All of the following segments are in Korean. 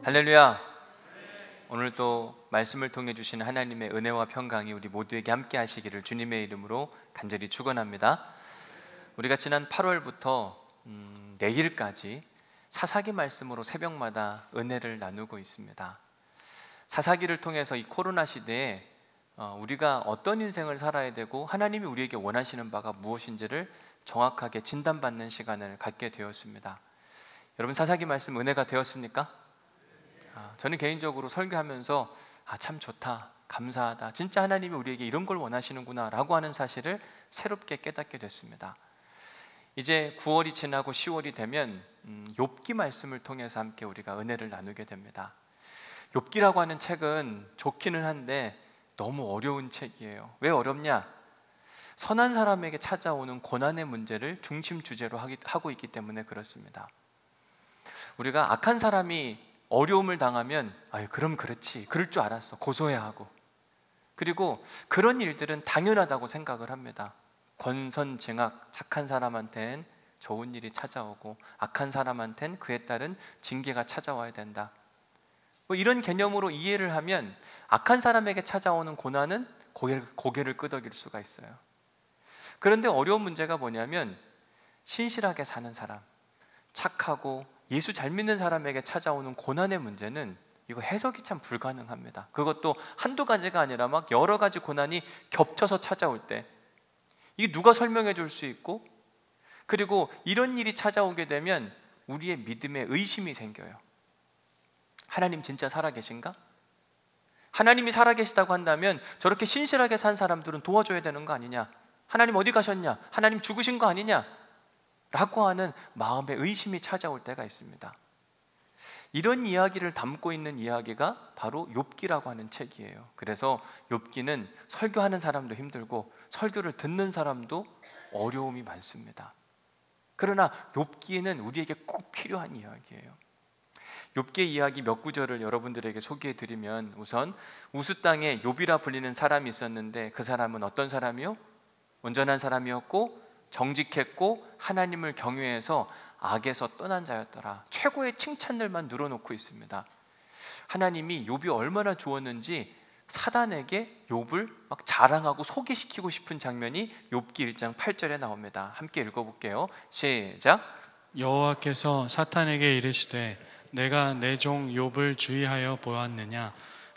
할렐루야. 오늘 또 말씀을 통해 주시는 하나님의 은혜와 평강이 우리 모두에게 함께 하시기를 주님의 이름으로 간절히 축원합니다. 우리가 지난 8월부터 내일까지 사사기 말씀으로 새벽마다 은혜를 나누고 있습니다. 사사기를 통해서 이 코로나 시대에 우리가 어떤 인생을 살아야 되고 하나님이 우리에게 원하시는 바가 무엇인지를 정확하게 진단받는 시간을 갖게 되었습니다. 여러분, 사사기 말씀 은혜가 되었습니까? 저는 개인적으로 설교하면서 참 좋다, 감사하다, 진짜 하나님이 우리에게 이런 걸 원하시는구나 라고 하는 사실을 새롭게 깨닫게 됐습니다. 이제 9월이 지나고 10월이 되면 욥기 말씀을 통해서 함께 우리가 은혜를 나누게 됩니다. 욥기라고 하는 책은 좋기는 한데 너무 어려운 책이에요. 왜 어렵냐? 선한 사람에게 찾아오는 고난의 문제를 중심 주제로 하고 있기 때문에 그렇습니다. 우리가 악한 사람이 어려움을 당하면 그럼 그렇지, 그럴 줄 알았어, 고소해야 하고, 그리고 그런 일들은 당연하다고 생각을 합니다. 권선징악, 착한 사람한텐 좋은 일이 찾아오고 악한 사람한텐 그에 따른 징계가 찾아와야 된다, 이런 개념으로 이해를 하면 악한 사람에게 찾아오는 고난은 고개를 끄덕일 수가 있어요. 그런데 어려운 문제가 뭐냐면 신실하게 사는 사람, 착하고 예수 잘 믿는 사람에게 찾아오는 고난의 문제는 이거 해석이 참 불가능합니다. 그것도 한두 가지가 아니라 막 여러 가지 고난이 겹쳐서 찾아올 때 이게 누가 설명해 줄 수 있고, 그리고 이런 일이 찾아오게 되면 우리의 믿음에 의심이 생겨요. 하나님 진짜 살아계신가? 하나님이 살아계시다고 한다면 저렇게 신실하게 산 사람들은 도와줘야 되는 거 아니냐? 하나님 어디 가셨냐? 하나님 죽으신 거 아니냐? 라고 하는 마음의 의심이 찾아올 때가 있습니다. 이런 이야기를 담고 있는 이야기가 바로 욥기라고 하는 책이에요. 그래서 욥기는 설교하는 사람도 힘들고 설교를 듣는 사람도 어려움이 많습니다. 그러나 욥기에는 우리에게 꼭 필요한 이야기예요. 욥기의 이야기 몇 구절을 여러분들에게 소개해 드리면, 우선 우스 땅에 욥이라 불리는 사람이 있었는데 그 사람은 어떤 사람이요? 온전한 사람이었고 정직했고 하나님을 경외해서 악에서 떠난 자였더라. 최고의 칭찬들만 늘어놓고 있습니다. 하나님이 욥이 얼마나 좋았는지 사단에게 욥을 막 자랑하고 소개시키고 싶은 장면이 욥기 1장 8절에 나옵니다. 함께 읽어볼게요. 시작. 여호와께서 사탄에게 이르시되 내가 내 종 욥을 주의하여 보았느냐?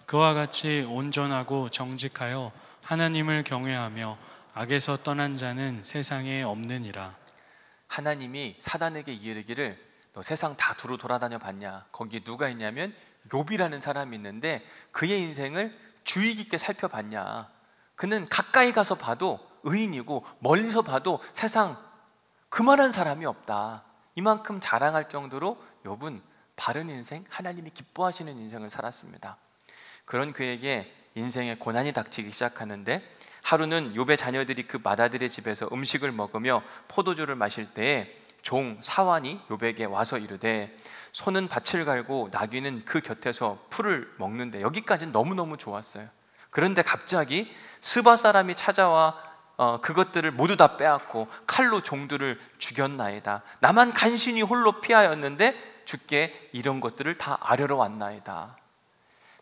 그와 같이 온전하고 정직하여 하나님을 경외하며 악에서 떠난 자는 세상에 없느니라. 하나님이 사단에게 이르기를 너 세상 다 두루 돌아다녀 봤냐? 거기에 누가 있냐면 욥이라는 사람이 있는데 그의 인생을 주의 깊게 살펴봤냐? 그는 가까이 가서 봐도 의인이고 멀리서 봐도 세상 그만한 사람이 없다. 이만큼 자랑할 정도로 욥은 바른 인생, 하나님이 기뻐하시는 인생을 살았습니다. 그런 그에게 인생의 고난이 닥치기 시작하는데, 하루는 욥의 자녀들이 그 맏아들의 집에서 음식을 먹으며 포도주를 마실 때에 종 사환이 욥에게 와서 이르되 소는 밭을 갈고 나귀는 그 곁에서 풀을 먹는데, 여기까지는 너무너무 좋았어요. 그런데 갑자기 스바 사람이 찾아와 그것들을 모두 다 빼앗고 칼로 종들을 죽였나이다. 나만 간신히 홀로 피하였는데 주께 이런 것들을 다 아뢰러 왔나이다.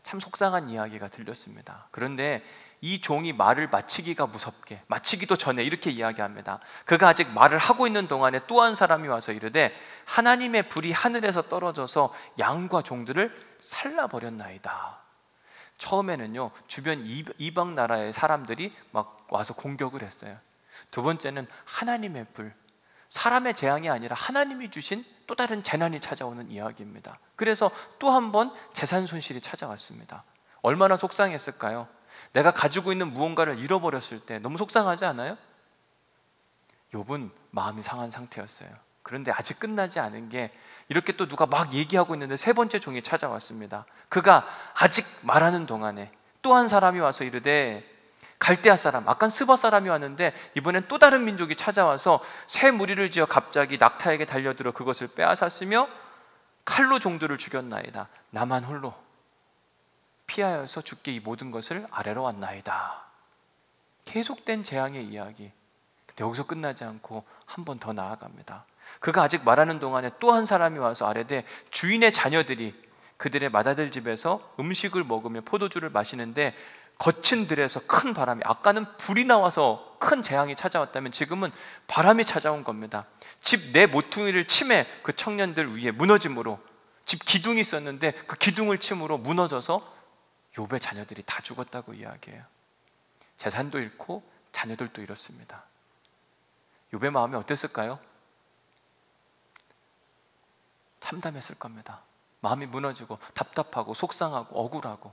참 속상한 이야기가 들렸습니다. 그런데 이 종이 말을 마치기가 무섭게, 마치기도 전에 이렇게 이야기합니다. 그가 아직 말을 하고 있는 동안에 또 한 사람이 와서 이르되 하나님의 불이 하늘에서 떨어져서 양과 종들을 살라버렸나이다. 처음에는요, 주변 이방 나라의 사람들이 막 와서 공격을 했어요. 두 번째는 하나님의 불, 사람의 재앙이 아니라 하나님이 주신 또 다른 재난이 찾아오는 이야기입니다. 그래서 또 한 번 재산 손실이 찾아왔습니다. 얼마나 속상했을까요? 내가 가지고 있는 무언가를 잃어버렸을 때 너무 속상하지 않아요? 욥은 마음이 상한 상태였어요. 그런데 아직 끝나지 않은 게, 이렇게 또 누가 막 얘기하고 있는데 세 번째 종이 찾아왔습니다. 그가 아직 말하는 동안에 또 한 사람이 와서 이르되 갈대아 사람, 아까 스바 사람이 왔는데 이번엔 또 다른 민족이 찾아와서 새 무리를 지어 갑자기 낙타에게 달려들어 그것을 빼앗았으며 칼로 종들을 죽였나이다. 나만 홀로 피하여서 주께 이 모든 것을 아뢰러 왔나이다. 계속된 재앙의 이야기. 근데 여기서 끝나지 않고 한 번 더 나아갑니다. 그가 아직 말하는 동안에 또 한 사람이 와서 아뢰되 주인의 자녀들이 그들의 맏아들 집에서 음식을 먹으며 포도주를 마시는데 거친 들에서 큰 바람이, 아까는 불이 나와서 큰 재앙이 찾아왔다면 지금은 바람이 찾아온 겁니다. 집 내 모퉁이를 침해 그 청년들 위에 무너짐으로, 집 기둥이 있었는데 그 기둥을 침으로 무너져서 욥의 자녀들이 다 죽었다고 이야기해요. 재산도 잃고 자녀들도 잃었습니다. 욥의 마음이 어땠을까요? 참담했을 겁니다. 마음이 무너지고 답답하고 속상하고 억울하고.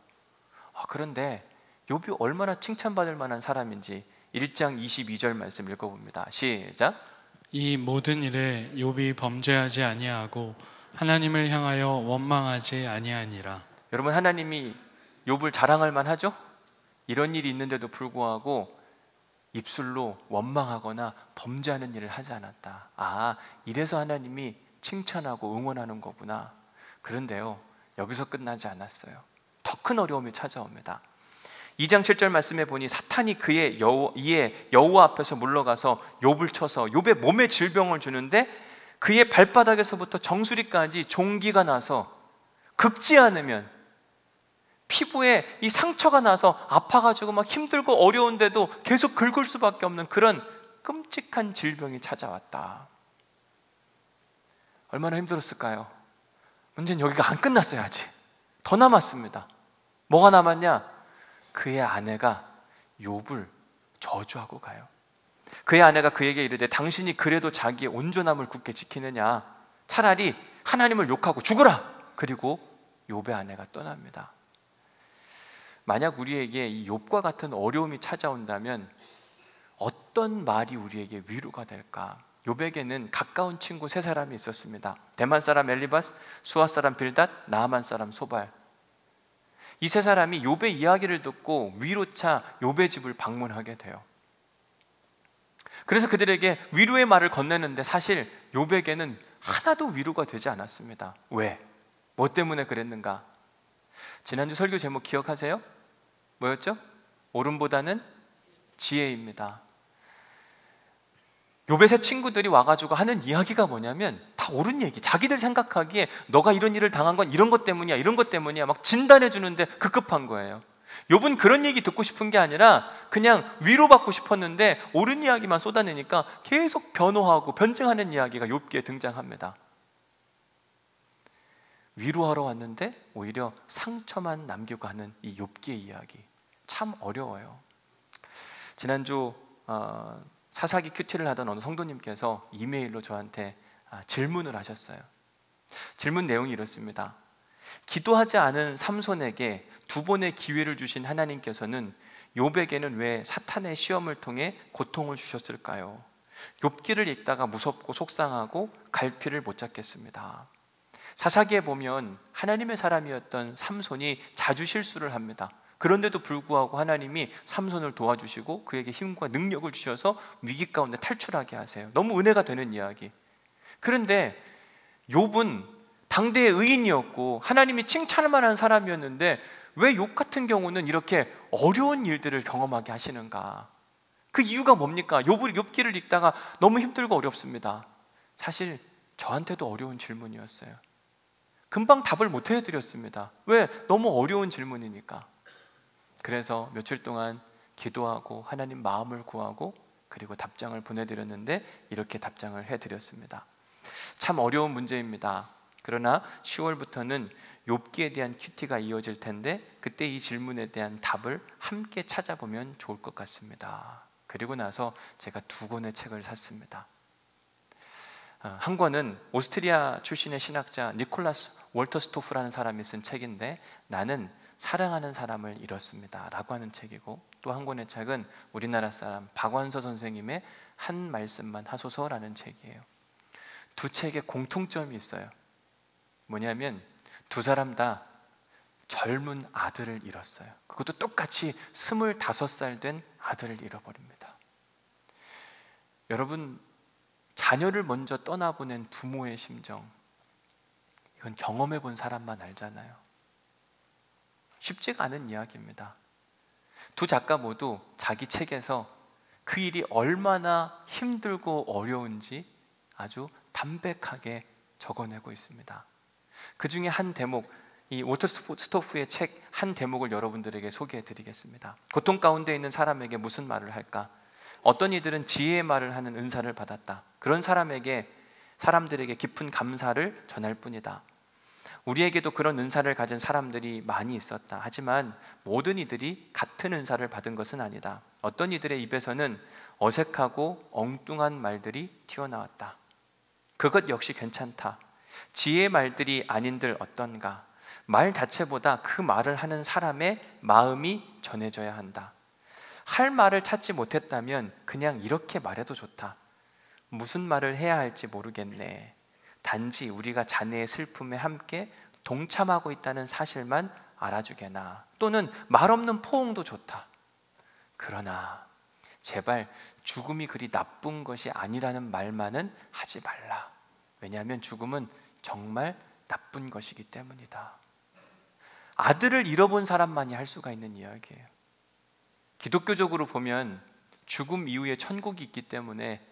그런데 욥이 얼마나 칭찬받을 만한 사람인지 1장 22절 말씀 읽어봅니다. 시작. 이 모든 일에 욥이 범죄하지 아니하고 하나님을 향하여 원망하지 아니하니라. 여러분, 하나님이 욥을 자랑할 만하죠? 이런 일이 있는데도 불구하고 입술로 원망하거나 범죄하는 일을 하지 않았다. 이래서 하나님이 칭찬하고 응원하는 거구나. 그런데요, 여기서 끝나지 않았어요. 더 큰 어려움이 찾아옵니다. 2장 7절 말씀에 보니 사탄이 그의 이에 여호와 앞에서 물러가서 욥을 쳐서 욥의 몸에 질병을 주는데 그의 발바닥에서부터 정수리까지 종기가 나서 긁지 않으면, 피부에 이 상처가 나서 아파가지고 막 힘들고 어려운데도 계속 긁을 수밖에 없는 그런 끔찍한 질병이 찾아왔다. 얼마나 힘들었을까요? 문제는 여기가 안 끝났어요. 아직 더 남았습니다. 뭐가 남았냐? 그의 아내가 욥을 저주하고 가요. 그의 아내가 그에게 이르되 당신이 그래도 자기의 온전함을 굳게 지키느냐? 차라리 하나님을 욕하고 죽으라. 그리고 욥의 아내가 떠납니다. 만약 우리에게 이 욥과 같은 어려움이 찾아온다면 어떤 말이 우리에게 위로가 될까? 욥에게는 가까운 친구 세 사람이 있었습니다. 대만 사람 엘리바스, 수아 사람 빌닷, 나아만 사람 소발. 이 세 사람이 욥의 이야기를 듣고 위로차 욥의 집을 방문하게 돼요. 그래서 그들에게 위로의 말을 건네는데 사실 욥에게는 하나도 위로가 되지 않았습니다. 왜? 뭐 때문에 그랬는가? 지난주 설교 제목 기억하세요? 뭐였죠? 옳음보다는 지혜입니다. 욥의 세 친구들이 와가지고 하는 이야기가 뭐냐면 다 옳은 얘기. 자기들 생각하기에 너가 이런 일을 당한 건 이런 것 때문이야, 이런 것 때문이야, 막 진단해 주는데 급급한 거예요. 욥은 그런 얘기 듣고 싶은 게 아니라 그냥 위로받고 싶었는데 옳은 이야기만 쏟아내니까 계속 변호하고 변증하는 이야기가 욥기에 등장합니다. 위로하러 왔는데 오히려 상처만 남기고 하는 이 욥기의 이야기, 참 어려워요. 지난주 사사기 큐티를 하던 어느 성도님께서 이메일로 저한테 질문을 하셨어요. 질문 내용이 이렇습니다. 기도하지 않은 삼손에게 두 번의 기회를 주신 하나님께서는 욥에게는 왜 사탄의 시험을 통해 고통을 주셨을까요? 욥기를 읽다가 무섭고 속상하고 갈피를 못 잡겠습니다. 사사기에 보면 하나님의 사람이었던 삼손이 자주 실수를 합니다. 그런데도 불구하고 하나님이 삼손을 도와주시고 그에게 힘과 능력을 주셔서 위기 가운데 탈출하게 하세요. 너무 은혜가 되는 이야기. 그런데 욥은 당대의 의인이었고 하나님이 칭찬할 만한 사람이었는데 왜 욥 같은 경우는 이렇게 어려운 일들을 경험하게 하시는가? 그 이유가 뭡니까? 욥기를 읽다가 너무 힘들고 어렵습니다. 사실 저한테도 어려운 질문이었어요. 금방 답을 못 해드렸습니다. 왜? 너무 어려운 질문이니까. 그래서 며칠 동안 기도하고 하나님 마음을 구하고 그리고 답장을 보내드렸는데 이렇게 답장을 해드렸습니다. 참 어려운 문제입니다. 그러나 10월부터는 욥기에 대한 큐티가 이어질 텐데 그때 이 질문에 대한 답을 함께 찾아보면 좋을 것 같습니다. 그리고 나서 제가 2권의 책을 샀습니다. 한 권은 오스트리아 출신의 신학자 니콜라스 월터스토프라는 사람이 쓴 책인데 나는 사랑하는 사람을 잃었습니다 라고 하는 책이고, 또 한 권의 책은 우리나라 사람 박완서 선생님의 한 말씀만 하소서라는 책이에요. 두 책에 공통점이 있어요. 뭐냐면 두 사람 다 젊은 아들을 잃었어요. 그것도 똑같이 25살 된 아들을 잃어버립니다. 여러분, 자녀를 먼저 떠나보낸 부모의 심정, 이건 경험해 본 사람만 알잖아요. 쉽지가 않은 이야기입니다. 두 작가 모두 자기 책에서 그 일이 얼마나 힘들고 어려운지 아주 담백하게 적어내고 있습니다. 그 중에 한 대목, 이 워터 스토프의 책 한 대목을 여러분들에게 소개해 드리겠습니다. 고통 가운데 있는 사람에게 무슨 말을 할까? 어떤 이들은 지혜의 말을 하는 은사를 받았다. 그런 사람들에게 깊은 감사를 전할 뿐이다. 우리에게도 그런 은사를 가진 사람들이 많이 있었다. 하지만 모든 이들이 같은 은사를 받은 것은 아니다. 어떤 이들의 입에서는 어색하고 엉뚱한 말들이 튀어나왔다. 그것 역시 괜찮다. 지혜의 말들이 아닌들 어떤가? 말 자체보다 그 말을 하는 사람의 마음이 전해져야 한다. 할 말을 찾지 못했다면 그냥 이렇게 말해도 좋다. 무슨 말을 해야 할지 모르겠네. 단지 우리가 자네의 슬픔에 함께 동참하고 있다는 사실만 알아주게나. 또는 말 없는 포옹도 좋다. 그러나 제발 죽음이 그리 나쁜 것이 아니라는 말만은 하지 말라. 왜냐하면 죽음은 정말 나쁜 것이기 때문이다. 아들을 잃어본 사람만이 할 수가 있는 이야기예요. 기독교적으로 보면 죽음 이후에 천국이 있기 때문에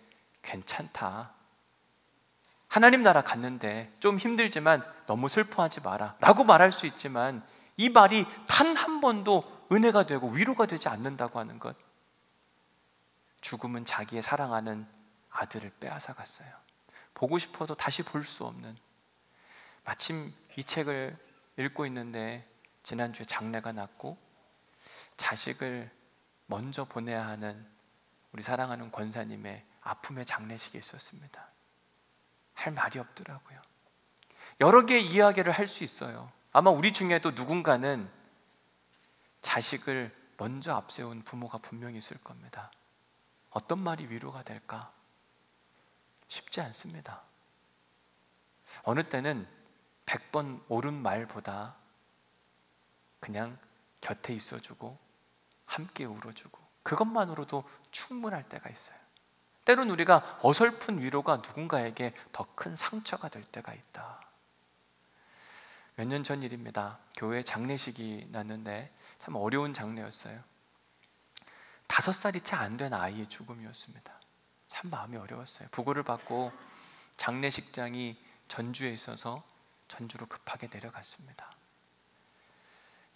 괜찮다. 하나님 나라 갔는데 좀 힘들지만 너무 슬퍼하지 마라 라고 말할 수 있지만, 이 말이 단 한 번도 은혜가 되고 위로가 되지 않는다고 하는 것. 죽음은 자기의 사랑하는 아들을 빼앗아 갔어요. 보고 싶어도 다시 볼 수 없는. 마침 이 책을 읽고 있는데 지난주에 장례가 났고 자식을 먼저 보내야 하는 우리 사랑하는 권사님의 아픔의 장례식이 있었습니다. 할 말이 없더라고요. 여러 개의 이야기를 할 수 있어요. 아마 우리 중에도 누군가는 자식을 먼저 앞세운 부모가 분명히 있을 겁니다. 어떤 말이 위로가 될까? 쉽지 않습니다. 어느 때는 100번 옳은 말보다 그냥 곁에 있어주고 함께 울어주고 그것만으로도 충분할 때가 있어요. 때론 우리가 어설픈 위로가 누군가에게 더 큰 상처가 될 때가 있다. 몇 년 전 일입니다. 교회 장례식이 났는데 참 어려운 장례였어요. 5살이 채 안 된 아이의 죽음이었습니다. 참 마음이 어려웠어요. 부고를 받고 장례식장이 전주에 있어서 전주로 급하게 내려갔습니다.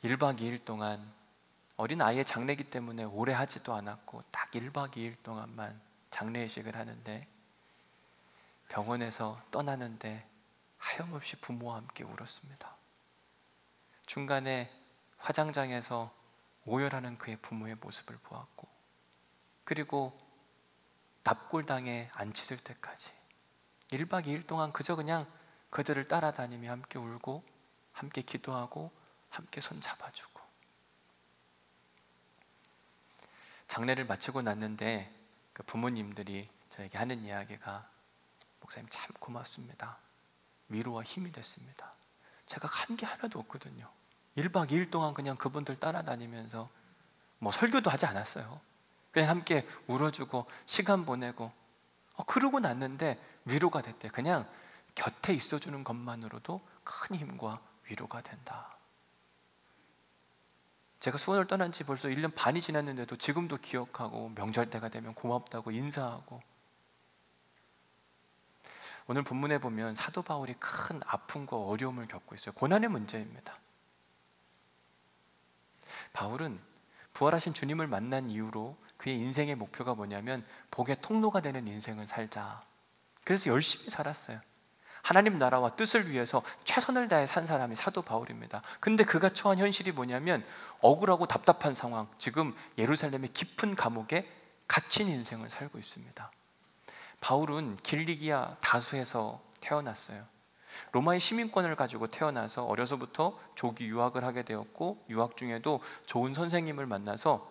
1박 2일 동안 어린 아이의 장례이기 때문에 오래 하지도 않았고 딱 1박 2일 동안만 장례식을 하는데, 병원에서 떠나는데 하염없이 부모와 함께 울었습니다. 중간에 화장장에서 오열하는 그의 부모의 모습을 보았고, 그리고 납골당에 안치될 때까지 1박 2일 동안 그저 그냥 그들을 따라다니며 함께 울고 함께 기도하고 함께 손 잡아주고. 장례를 마치고 났는데 그 부모님들이 저에게 하는 이야기가, 목사님 참 고맙습니다. 위로와 힘이 됐습니다. 제가 한 게 하나도 없거든요. 1박 2일 동안 그냥 그분들 따라다니면서 뭐 설교도 하지 않았어요. 그냥 함께 울어주고 시간 보내고 그러고 났는데 위로가 됐대. 그냥 곁에 있어주는 것만으로도 큰 힘과 위로가 된다. 제가 수원을 떠난 지 벌써 1년 반이 지났는데도 지금도 기억하고 명절 때가 되면 고맙다고 인사하고. 오늘 본문에 보면 사도 바울이 큰 아픔과 어려움을 겪고 있어요. 고난의 문제입니다. 바울은 부활하신 주님을 만난 이후로 그의 인생의 목표가 뭐냐면 복의 통로가 되는 인생을 살자. 그래서 열심히 살았어요. 하나님 나라와 뜻을 위해서 최선을 다해 산 사람이 사도 바울입니다. 근데 그가 처한 현실이 뭐냐면 억울하고 답답한 상황, 지금 예루살렘의 깊은 감옥에 갇힌 인생을 살고 있습니다. 바울은 길리기아 다수에서 태어났어요. 로마의 시민권을 가지고 태어나서 어려서부터 조기 유학을 하게 되었고, 유학 중에도 좋은 선생님을 만나서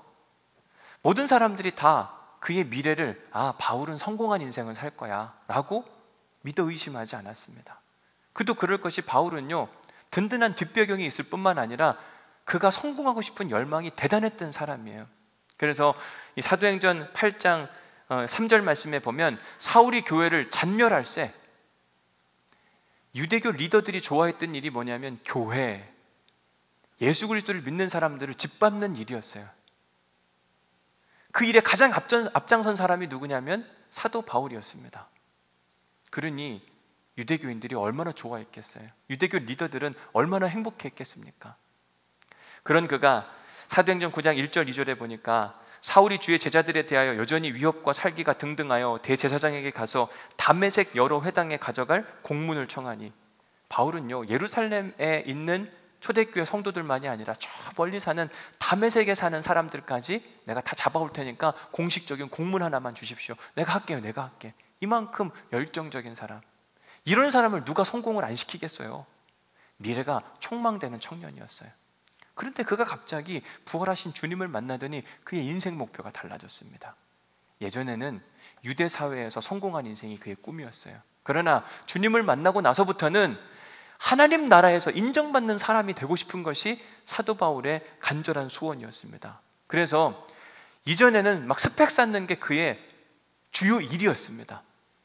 모든 사람들이 다 그의 미래를 바울은 성공한 인생을 살 거야 라고 믿어 의심하지 않았습니다. 그도 그럴 것이, 바울은요 든든한 뒷배경이 있을 뿐만 아니라 그가 성공하고 싶은 열망이 대단했던 사람이에요. 그래서 이 사도행전 8장 3절 말씀에 보면 사울이 교회를 잔멸할세, 유대교 리더들이 좋아했던 일이 뭐냐면 교회, 예수 그리스도를 믿는 사람들을 짓밟는 일이었어요. 그 일에 가장 앞장선 사람이 누구냐면 사도 바울이었습니다. 그러니 유대교인들이 얼마나 좋아했겠어요? 유대교 리더들은 얼마나 행복했겠습니까? 그런 그가 사도행전 9장 1절 2절에 보니까 사울이 주의 제자들에 대하여 여전히 위협과 살기가 등등하여 대제사장에게 가서 다메섹 여러 회당에 가져갈 공문을 청하니, 바울은요 예루살렘에 있는 초대교회 성도들만이 아니라 저 멀리 사는 다메섹에 사는 사람들까지 내가 다 잡아올 테니까 공식적인 공문 하나만 주십시오. 내가 할게요. 내가 할게. 이만큼 열정적인 사람, 이런 사람을 누가 성공을 안 시키겠어요? 미래가 촉망되는 청년이었어요. 그런데 그가 갑자기 부활하신 주님을 만나더니 그의 인생 목표가 달라졌습니다. 예전에는 유대 사회에서 성공한 인생이 그의 꿈이었어요. 그러나 주님을 만나고 나서부터는 하나님 나라에서 인정받는 사람이 되고 싶은 것이 사도 바울의 간절한 소원이었습니다. 그래서 이전에는 막 스펙 쌓는 게 그의 주요 일이었습니다.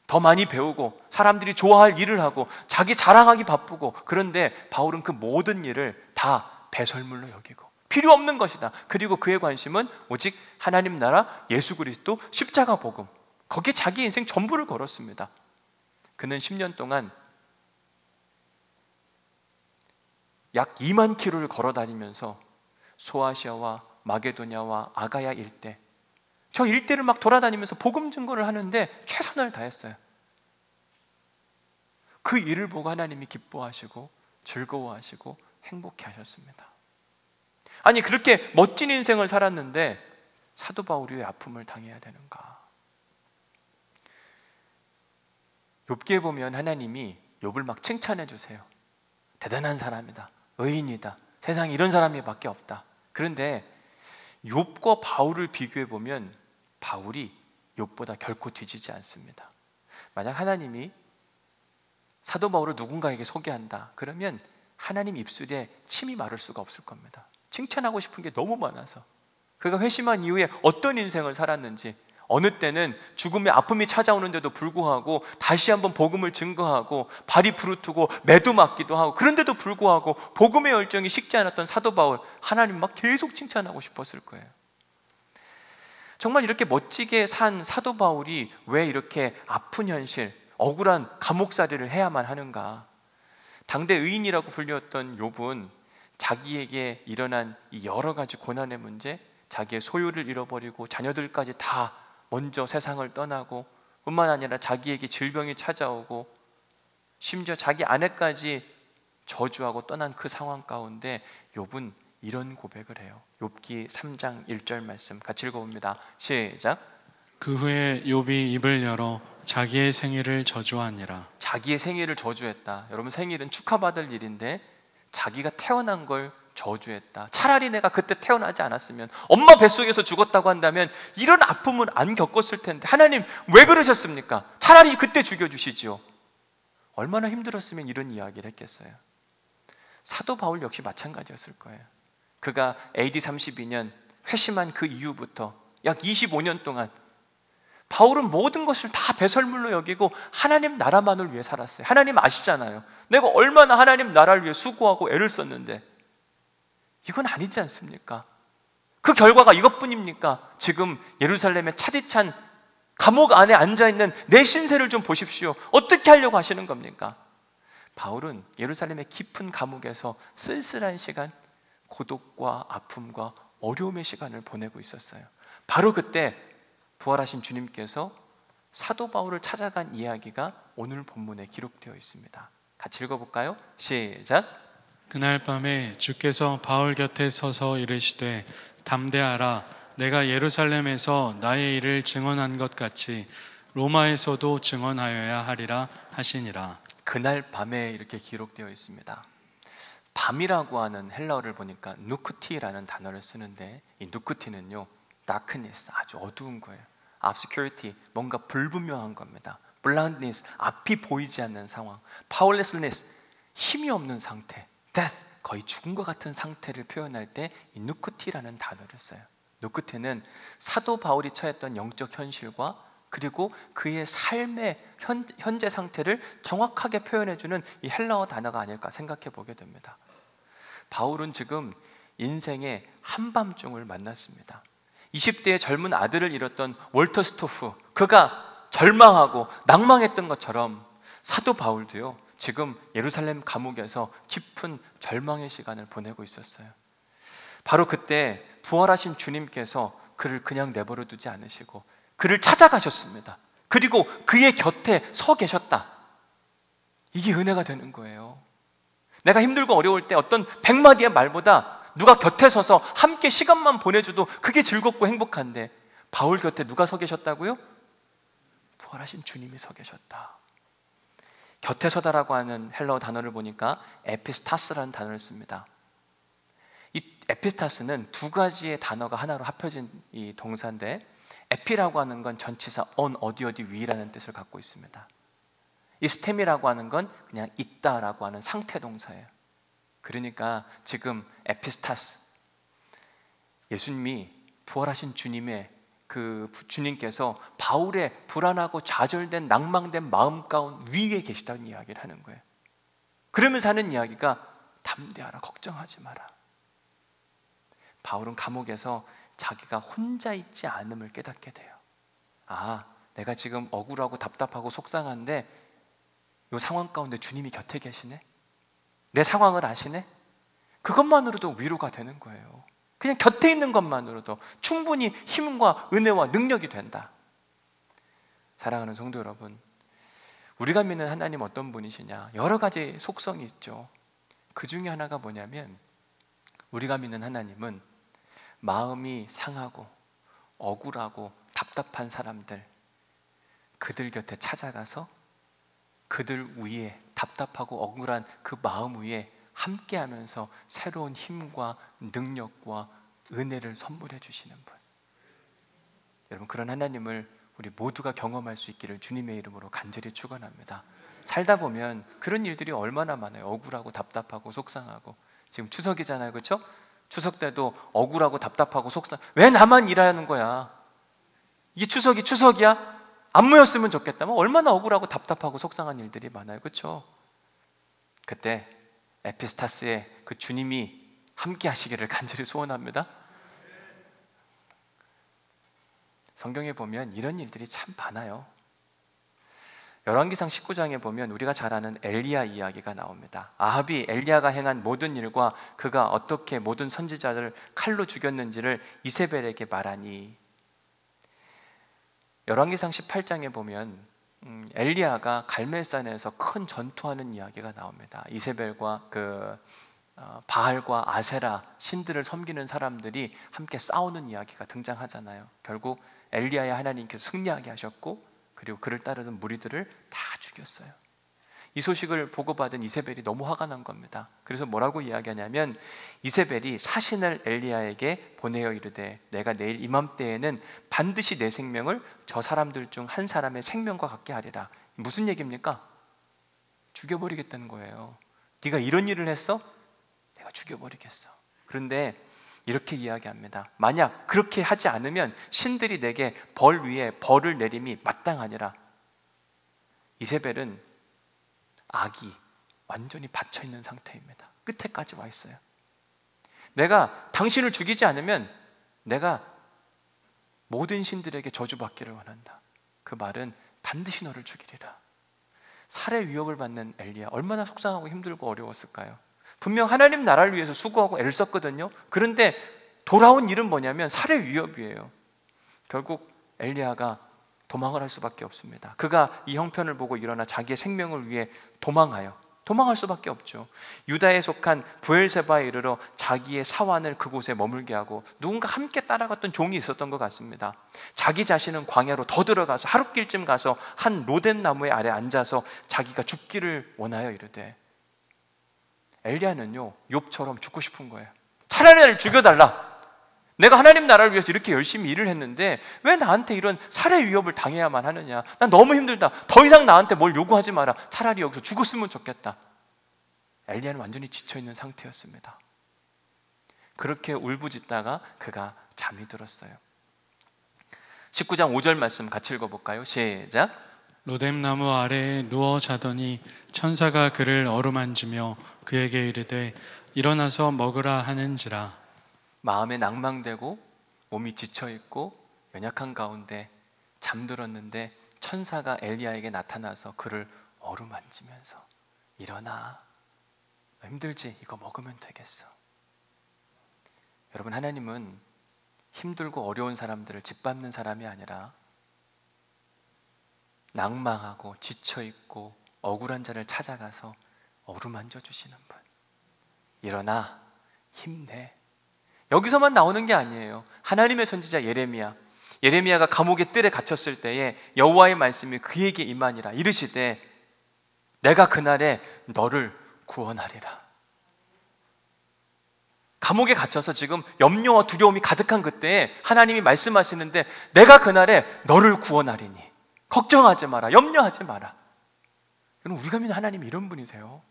더 많이 배우고 사람들이 좋아할 일을 하고 자기 자랑하기 바쁘고, 그런데 바울은 그 모든 일을 다 배설물로 여기고 필요 없는 것이다. 그리고 그의 관심은 오직 하나님 나라, 예수 그리스도, 십자가 복음, 거기에 자기 인생 전부를 걸었습니다. 그는 10년 동안 약 2만 킬로를 걸어 다니면서 소아시아와 마게도냐와 아가야 일대, 저 일대를 막 돌아다니면서 복음 증거를 하는데 최선을 다했어요. 그 일을 보고 하나님이 기뻐하시고 즐거워하시고 행복해 하셨습니다. 아니, 그렇게 멋진 인생을 살았는데 사도 바울이 왜 아픔을 당해야 되는가? 욥기에 보면 하나님이 욥을 막 칭찬해 주세요. 대단한 사람이다, 의인이다, 세상에 이런 사람이 밖에 없다. 그런데 욥과 바울을 비교해 보면 바울이 욥보다 결코 뒤지지 않습니다. 만약 하나님이 사도 바울을 누군가에게 소개한다 그러면 하나님 입술에 침이 마를 수가 없을 겁니다. 칭찬하고 싶은 게 너무 많아서. 그가 회심한 이후에 어떤 인생을 살았는지, 어느 때는 죽음의 아픔이 찾아오는데도 불구하고 다시 한번 복음을 증거하고 발이 부르트고 매도 맞기도 하고, 그런데도 불구하고 복음의 열정이 식지 않았던 사도 바울, 하나님 막 계속 칭찬하고 싶었을 거예요. 정말 이렇게 멋지게 산 사도 바울이 왜 이렇게 아픈 현실, 억울한 감옥살이를 해야만 하는가? 당대 의인이라고 불렸던 욥은 자기에게 일어난 이 여러 가지 고난의 문제, 자기의 소유를 잃어버리고 자녀들까지 다 먼저 세상을 떠나고, 뿐만 아니라 자기에게 질병이 찾아오고 심지어 자기 아내까지 저주하고 떠난 그 상황 가운데 욥은 이런 고백을 해요. 욥기 3장 1절 말씀 같이 읽어봅니다. 시작. 그 후에 욥이 입을 열어 자기의 생일을 저주하니라. 자기의 생일을 저주했다. 여러분, 생일은 축하받을 일인데 자기가 태어난 걸 저주했다. 차라리 내가 그때 태어나지 않았으면, 엄마 뱃속에서 죽었다고 한다면 이런 아픔은 안 겪었을 텐데 하나님 왜 그러셨습니까? 차라리 그때 죽여주시지요. 얼마나 힘들었으면 이런 이야기를 했겠어요. 사도 바울 역시 마찬가지였을 거예요. 그가 AD 32년 회심한 그 이후부터 약 25년 동안 바울은 모든 것을 다 배설물로 여기고 하나님 나라만을 위해 살았어요. 하나님 아시잖아요. 내가 얼마나 하나님 나라를 위해 수고하고 애를 썼는데 이건 아니지 않습니까? 그 결과가 이것뿐입니까? 지금 예루살렘의 차디찬 감옥 안에 앉아있는 내 신세를 좀 보십시오. 어떻게 하려고 하시는 겁니까? 바울은 예루살렘의 깊은 감옥에서 쓸쓸한 시간, 고독과 아픔과 어려움의 시간을 보내고 있었어요. 바로 그때 부활하신 주님께서 사도 바울을 찾아간 이야기가 오늘 본문에 기록되어 있습니다. 같이 읽어볼까요? 시작. 그날 밤에 주께서 바울 곁에 서서 이르시되 담대하라, 내가 예루살렘에서 나의 일을 증언한 것 같이 로마에서도 증언하여야 하리라 하시니라. 그날 밤에 이렇게 기록되어 있습니다. 밤이라고 하는 헬라어를 보니까 누크티라는 단어를 쓰는데, 이 누크티는요 darkness, 아주 어두운 거예요. obscurity, 뭔가 불분명한 겁니다. blindness, 앞이 보이지 않는 상황. powerlessness, 힘이 없는 상태. death, 거의 죽은 것 같은 상태를 표현할 때 이 누크티라는 단어를 써요. 누크티는 사도 바울이 처했던 영적 현실과 그리고 그의 삶의 현재 상태를 정확하게 표현해주는 이 헬라어 단어가 아닐까 생각해 보게 됩니다. 바울은 지금 인생의 한밤중을 만났습니다. 20대의 젊은 아들을 잃었던 월터 스토프, 그가 절망하고 낭망했던 것처럼 사도 바울도요, 지금 예루살렘 감옥에서 깊은 절망의 시간을 보내고 있었어요. 바로 그때 부활하신 주님께서 그를 그냥 내버려 두지 않으시고 그를 찾아가셨습니다. 그리고 그의 곁에 서 계셨다. 이게 은혜가 되는 거예요. 내가 힘들고 어려울 때 어떤 100마디의 말보다 누가 곁에 서서 함께 시간만 보내줘도 그게 즐겁고 행복한데, 바울 곁에 누가 서 계셨다고요? 부활하신 주님이 서 계셨다. 곁에 서다라고 하는 헬라어 단어를 보니까 에피스타스라는 단어를 씁니다. 이 에피스타스는 두 가지의 단어가 하나로 합쳐진 이 동사인데, 에피라고 하는 건 전치사 on, 어디 위라는 뜻을 갖고 있습니다. 이 스템이라고 하는 건 그냥 있다라고 하는 상태 동사예요. 그러니까 지금 에피스타스, 예수님이 부활하신 주님의 그 주님께서 바울의 불안하고 좌절된 낭망된 마음 가운 위에 계시다는 이야기를 하는 거예요. 그러면서 하는 이야기가 담대하라, 걱정하지 마라. 바울은 감옥에서 자기가 혼자 있지 않음을 깨닫게 돼요. 아, 내가 지금 억울하고 답답하고 속상한데 이 상황 가운데 주님이 곁에 계시네? 내 상황을 아시네? 그것만으로도 위로가 되는 거예요. 그냥 곁에 있는 것만으로도 충분히 힘과 은혜와 능력이 된다. 사랑하는 성도 여러분, 우리가 믿는 하나님 어떤 분이시냐? 여러 가지 속성이 있죠. 그 중에 하나가 뭐냐면, 우리가 믿는 하나님은 마음이 상하고 억울하고 답답한 사람들, 그들 곁에 찾아가서 그들 위에, 답답하고 억울한 그 마음 위에 함께하면서 새로운 힘과 능력과 은혜를 선물해 주시는 분. 여러분, 그런 하나님을 우리 모두가 경험할 수 있기를 주님의 이름으로 간절히 축원합니다. 살다 보면 그런 일들이 얼마나 많아요. 억울하고 답답하고 속상하고. 지금 추석이잖아요, 그렇죠? 추석 때도 억울하고 답답하고 속상. 왜 나만 일하는 거야? 이게 추석이야? 안 모였으면 좋겠다. 뭐 얼마나 억울하고 답답하고 속상한 일들이 많아요, 그렇죠? 그때 에피스타스의 그 주님이 함께 하시기를 간절히 소원합니다. 성경에 보면 이런 일들이 참 많아요. 열왕기상 19장에 보면 우리가 잘 아는 엘리야 이야기가 나옵니다. 아합이 엘리야가 행한 모든 일과 그가 어떻게 모든 선지자를 칼로 죽였는지를 이세벨에게 말하니, 열왕기상 18장에 보면 엘리야가 갈멜산에서 큰 전투하는 이야기가 나옵니다. 이세벨과 바알과 아세라 신들을 섬기는 사람들이 함께 싸우는 이야기가 등장하잖아요. 결국 엘리야의 하나님께서 승리하게 하셨고, 그리고 그를 따르는 무리들을 다 죽였어요. 이 소식을 보고받은 이세벨이 너무 화가 난 겁니다. 그래서 뭐라고 이야기하냐면, 이세벨이 사신을 엘리야에게 보내어 이르되, 내가 내일 이맘때에는 반드시 내 생명을 저 사람들 중 한 사람의 생명과 같게 하리라. 무슨 얘기입니까? 죽여버리겠다는 거예요. 네가 이런 일을 했어? 내가 죽여버리겠어. 그런데 이렇게 이야기합니다. 만약 그렇게 하지 않으면 신들이 내게 벌 위에 벌을 내림이 마땅하니라. 이세벨은 악이 완전히 받쳐있는 상태입니다. 끝에까지 와 있어요. 내가 당신을 죽이지 않으면 내가 모든 신들에게 저주받기를 원한다. 그 말은 반드시 너를 죽이리라. 살해 위협을 받는 엘리야, 얼마나 속상하고 힘들고 어려웠을까요? 분명 하나님 나라를 위해서 수고하고 애를 썼거든요. 그런데 돌아온 일은 뭐냐면 살해 위협이에요. 결국 엘리야가 도망을 할 수밖에 없습니다. 그가 이 형편을 보고 일어나 자기의 생명을 위해 도망할 수밖에 없죠. 유다에 속한 브엘세바에 이르러 자기의 사환을 그곳에 머물게 하고, 누군가 함께 따라갔던 종이 있었던 것 같습니다. 자기 자신은 광야로 더 들어가서 하룻길쯤 가서 한 로덴 나무의 아래 앉아서 자기가 죽기를 원하여 이르되, 엘리야는요 욥처럼 죽고 싶은 거예요. 차라리 나를 죽여달라. 내가 하나님 나라를 위해서 이렇게 열심히 일을 했는데 왜 나한테 이런 살해 위협을 당해야만 하느냐. 난 너무 힘들다. 더 이상 나한테 뭘 요구하지 마라. 차라리 여기서 죽었으면 좋겠다. 엘리야는 완전히 지쳐있는 상태였습니다. 그렇게 울부짖다가 그가 잠이 들었어요. 19장 5절 말씀 같이 읽어볼까요? 시작. 로뎀나무 아래에 누워 자더니 천사가 그를 어루만지며 그에게 이르되 일어나서 먹으라 하는지라. 마음에 낭망되고 몸이 지쳐있고 연약한 가운데 잠들었는데 천사가 엘리야에게 나타나서 그를 어루만지면서 일어나, 너 힘들지? 이거 먹으면 되겠어. 여러분, 하나님은 힘들고 어려운 사람들을 짓밟는 사람이 아니라 낭망하고 지쳐있고 억울한 자를 찾아가서 어루만져 주시는 분. 일어나, 힘내. 여기서만 나오는 게 아니에요. 하나님의 선지자 예레미야가 감옥의 뜰에 갇혔을 때에 여호와의 말씀이 그에게 임하니라. 이르시되 내가 그날에 너를 구원하리라. 감옥에 갇혀서 지금 염려와 두려움이 가득한 그때에 하나님이 말씀하시는데 내가 그날에 너를 구원하리니 걱정하지 마라, 염려하지 마라. 여러분, 우리가 믿는 하나님이 이런 분이세요.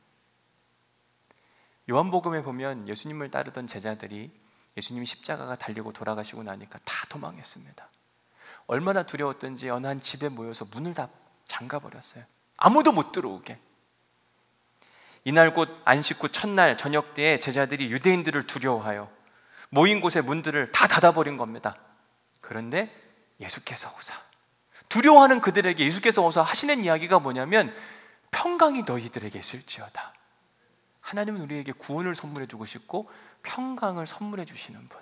요한복음에 보면 예수님을 따르던 제자들이 예수님이 십자가가 달리고 돌아가시고 나니까 다 도망했습니다. 얼마나 두려웠던지 어느 한 집에 모여서 문을 다 잠가버렸어요. 아무도 못 들어오게. 이날 곧 안식 후 첫날 저녁 때에 제자들이 유대인들을 두려워하여 모인 곳의 문들을 다 닫아버린 겁니다. 그런데 예수께서 오사, 두려워하는 그들에게 예수께서 오사 하시는 이야기가 뭐냐면 평강이 너희들에게 있을지어다. 하나님은 우리에게 구원을 선물해 주고 싶고 평강을 선물해 주시는 분.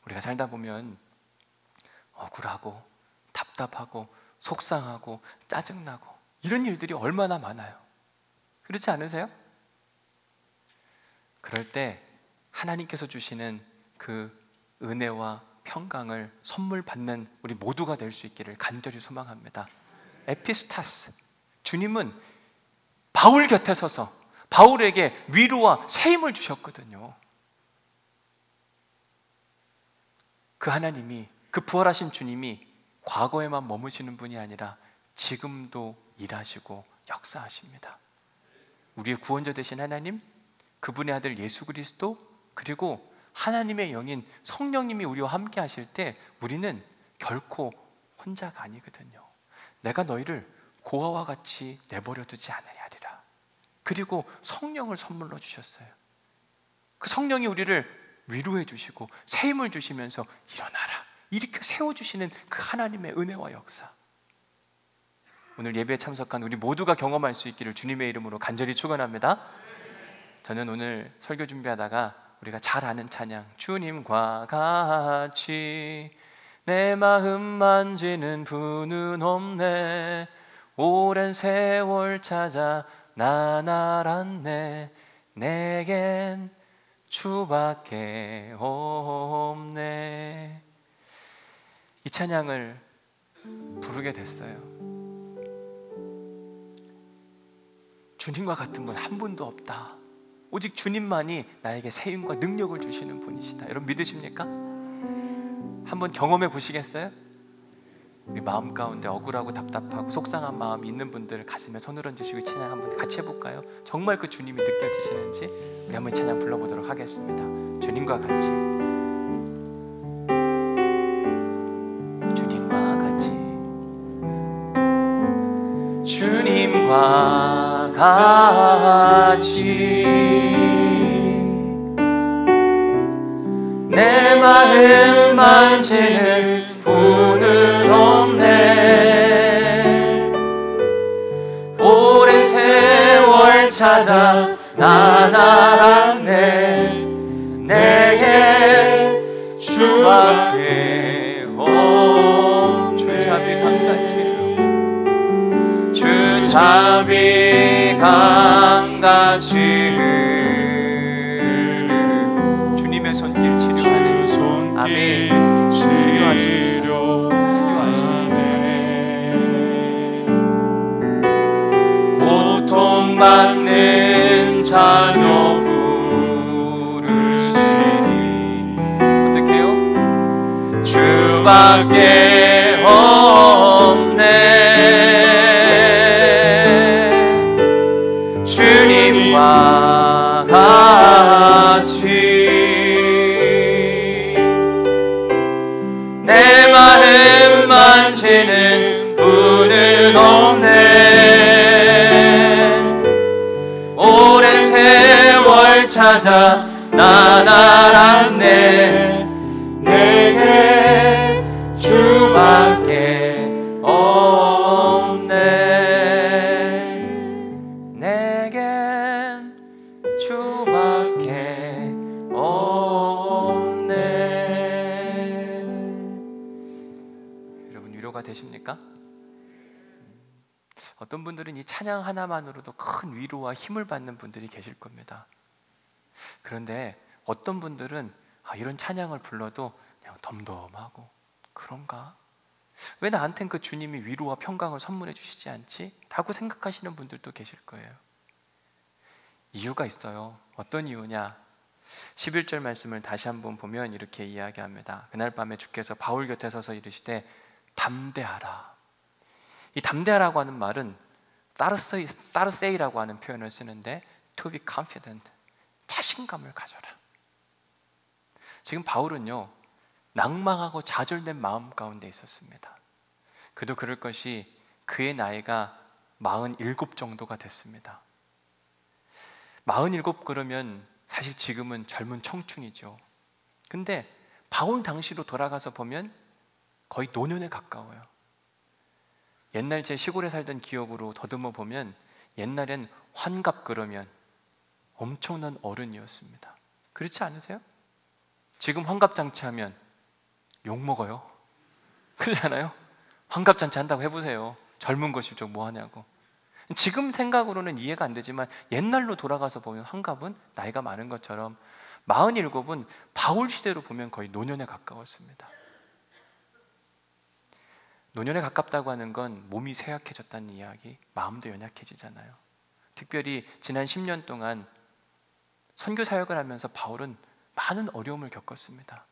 우리가 살다 보면 억울하고 답답하고 속상하고 짜증나고 이런 일들이 얼마나 많아요. 그렇지 않으세요? 그럴 때 하나님께서 주시는 그 은혜와 평강을 선물 받는 우리 모두가 될 수 있기를 간절히 소망합니다. 에피스타스, 주님은 바울 곁에 서서 바울에게 위로와 새 힘을 주셨거든요. 그 하나님이, 그 부활하신 주님이 과거에만 머무시는 분이 아니라 지금도 일하시고 역사하십니다. 우리의 구원자 되신 하나님, 그분의 아들 예수 그리스도, 그리고 하나님의 영인 성령님이 우리와 함께 하실 때 우리는 결코 혼자가 아니거든요. 내가 너희를 고아와 같이 내버려 두지 않으리라. 그리고 성령을 선물로 주셨어요. 그 성령이 우리를 위로해 주시고 새 힘을 주시면서 일어나라, 이렇게 세워주시는 그 하나님의 은혜와 역사. 오늘 예배에 참석한 우리 모두가 경험할 수 있기를 주님의 이름으로 간절히 축원합니다. 저는 오늘 설교 준비하다가 우리가 잘 아는 찬양, 주님과 같이 내 마음 만지는 분은 없네, 오랜 세월 찾아 난 알았네, 내겐 주밖에 없네. 이 찬양을 부르게 됐어요. 주님과 같은 분 한 분도 없다. 오직 주님만이 나에게 새 힘과 능력을 주시는 분이시다. 여러분 믿으십니까? 한번 경험해 보시겠어요? 우리 마음 가운데 억울하고 답답하고 속상한 마음이 있는 분들 가슴에 손을 얹으시고 찬양 한번 같이 해볼까요? 정말 그 주님이 느껴지시는지 우리 한번 찬양 불러보도록 하겠습니다. 주님과 같이, 주님과 같이, 주님과 같이 내 마음 만지는 분은 없네, 오랜 세월 찾아 난 알았네, 내게 주밖에 없네. 주자비 강같이, 주자비 강같이 주님의 손길 치료하는 아멘. 치료하시네. 고통받는 자녀 부르시니 어떡해요? 주밖에 없네, 주님과 같이 내 마음 만지는 분은 없네, 오랜 세월 찾아 난 알았네, 내게 주밖에 없네. 되십니까? 어떤 분들은 이 찬양 하나만으로도 큰 위로와 힘을 받는 분들이 계실 겁니다. 그런데 어떤 분들은 이런 찬양을 불러도 그냥 덤덤하고, 그런가? 왜 나한텐 그 주님이 위로와 평강을 선물해 주시지 않지? 라고 생각하시는 분들도 계실 거예요. 이유가 있어요. 어떤 이유냐? 11절 말씀을 다시 한번 보면 이렇게 이야기합니다. 그날 밤에 주께서 바울 곁에 서서 이르시되 담대하라. 이 담대하라고 하는 말은 따르세이라고 하는 표현을 쓰는데 to be confident, 자신감을 가져라. 지금 바울은요, 낭망하고 좌절된 마음 가운데 있었습니다. 그도 그럴 것이 그의 나이가 47 정도가 됐습니다. 47 그러면 사실 지금은 젊은 청춘이죠. 근데 바울 당시로 돌아가서 보면 거의 노년에 가까워요. 옛날 제 시골에 살던 기억으로 더듬어 보면 옛날엔 환갑 그러면 엄청난 어른이었습니다. 그렇지 않으세요? 지금 환갑잔치 하면 욕먹어요. 그렇잖아요? 환갑잔치 한다고 해보세요. 젊은 것이 좀 뭐하냐고. 지금 생각으로는 이해가 안 되지만 옛날로 돌아가서 보면 환갑은 나이가 많은 것처럼 47은 바울 시대로 보면 거의 노년에 가까웠습니다. 노년에 가깝다고 하는 건 몸이 쇠약해졌다는 이야기, 마음도 연약해지잖아요. 특별히 지난 10년 동안 선교 사역을 하면서 바울은 많은 어려움을 겪었습니다.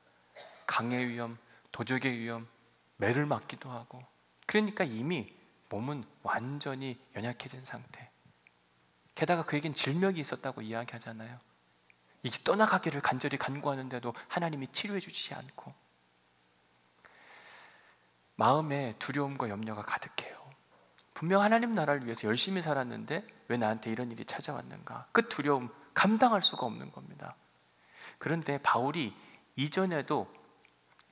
강의 위험, 도적의 위험, 매를 맞기도 하고, 그러니까 이미 몸은 완전히 연약해진 상태. 게다가 그에겐 질병이 있었다고 이야기하잖아요. 이게 떠나가기를 간절히 간구하는데도 하나님이 치료해 주시지 않고, 마음에 두려움과 염려가 가득해요. 분명 하나님 나라를 위해서 열심히 살았는데 왜 나한테 이런 일이 찾아왔는가? 그 두려움 감당할 수가 없는 겁니다. 그런데 바울이 이전에도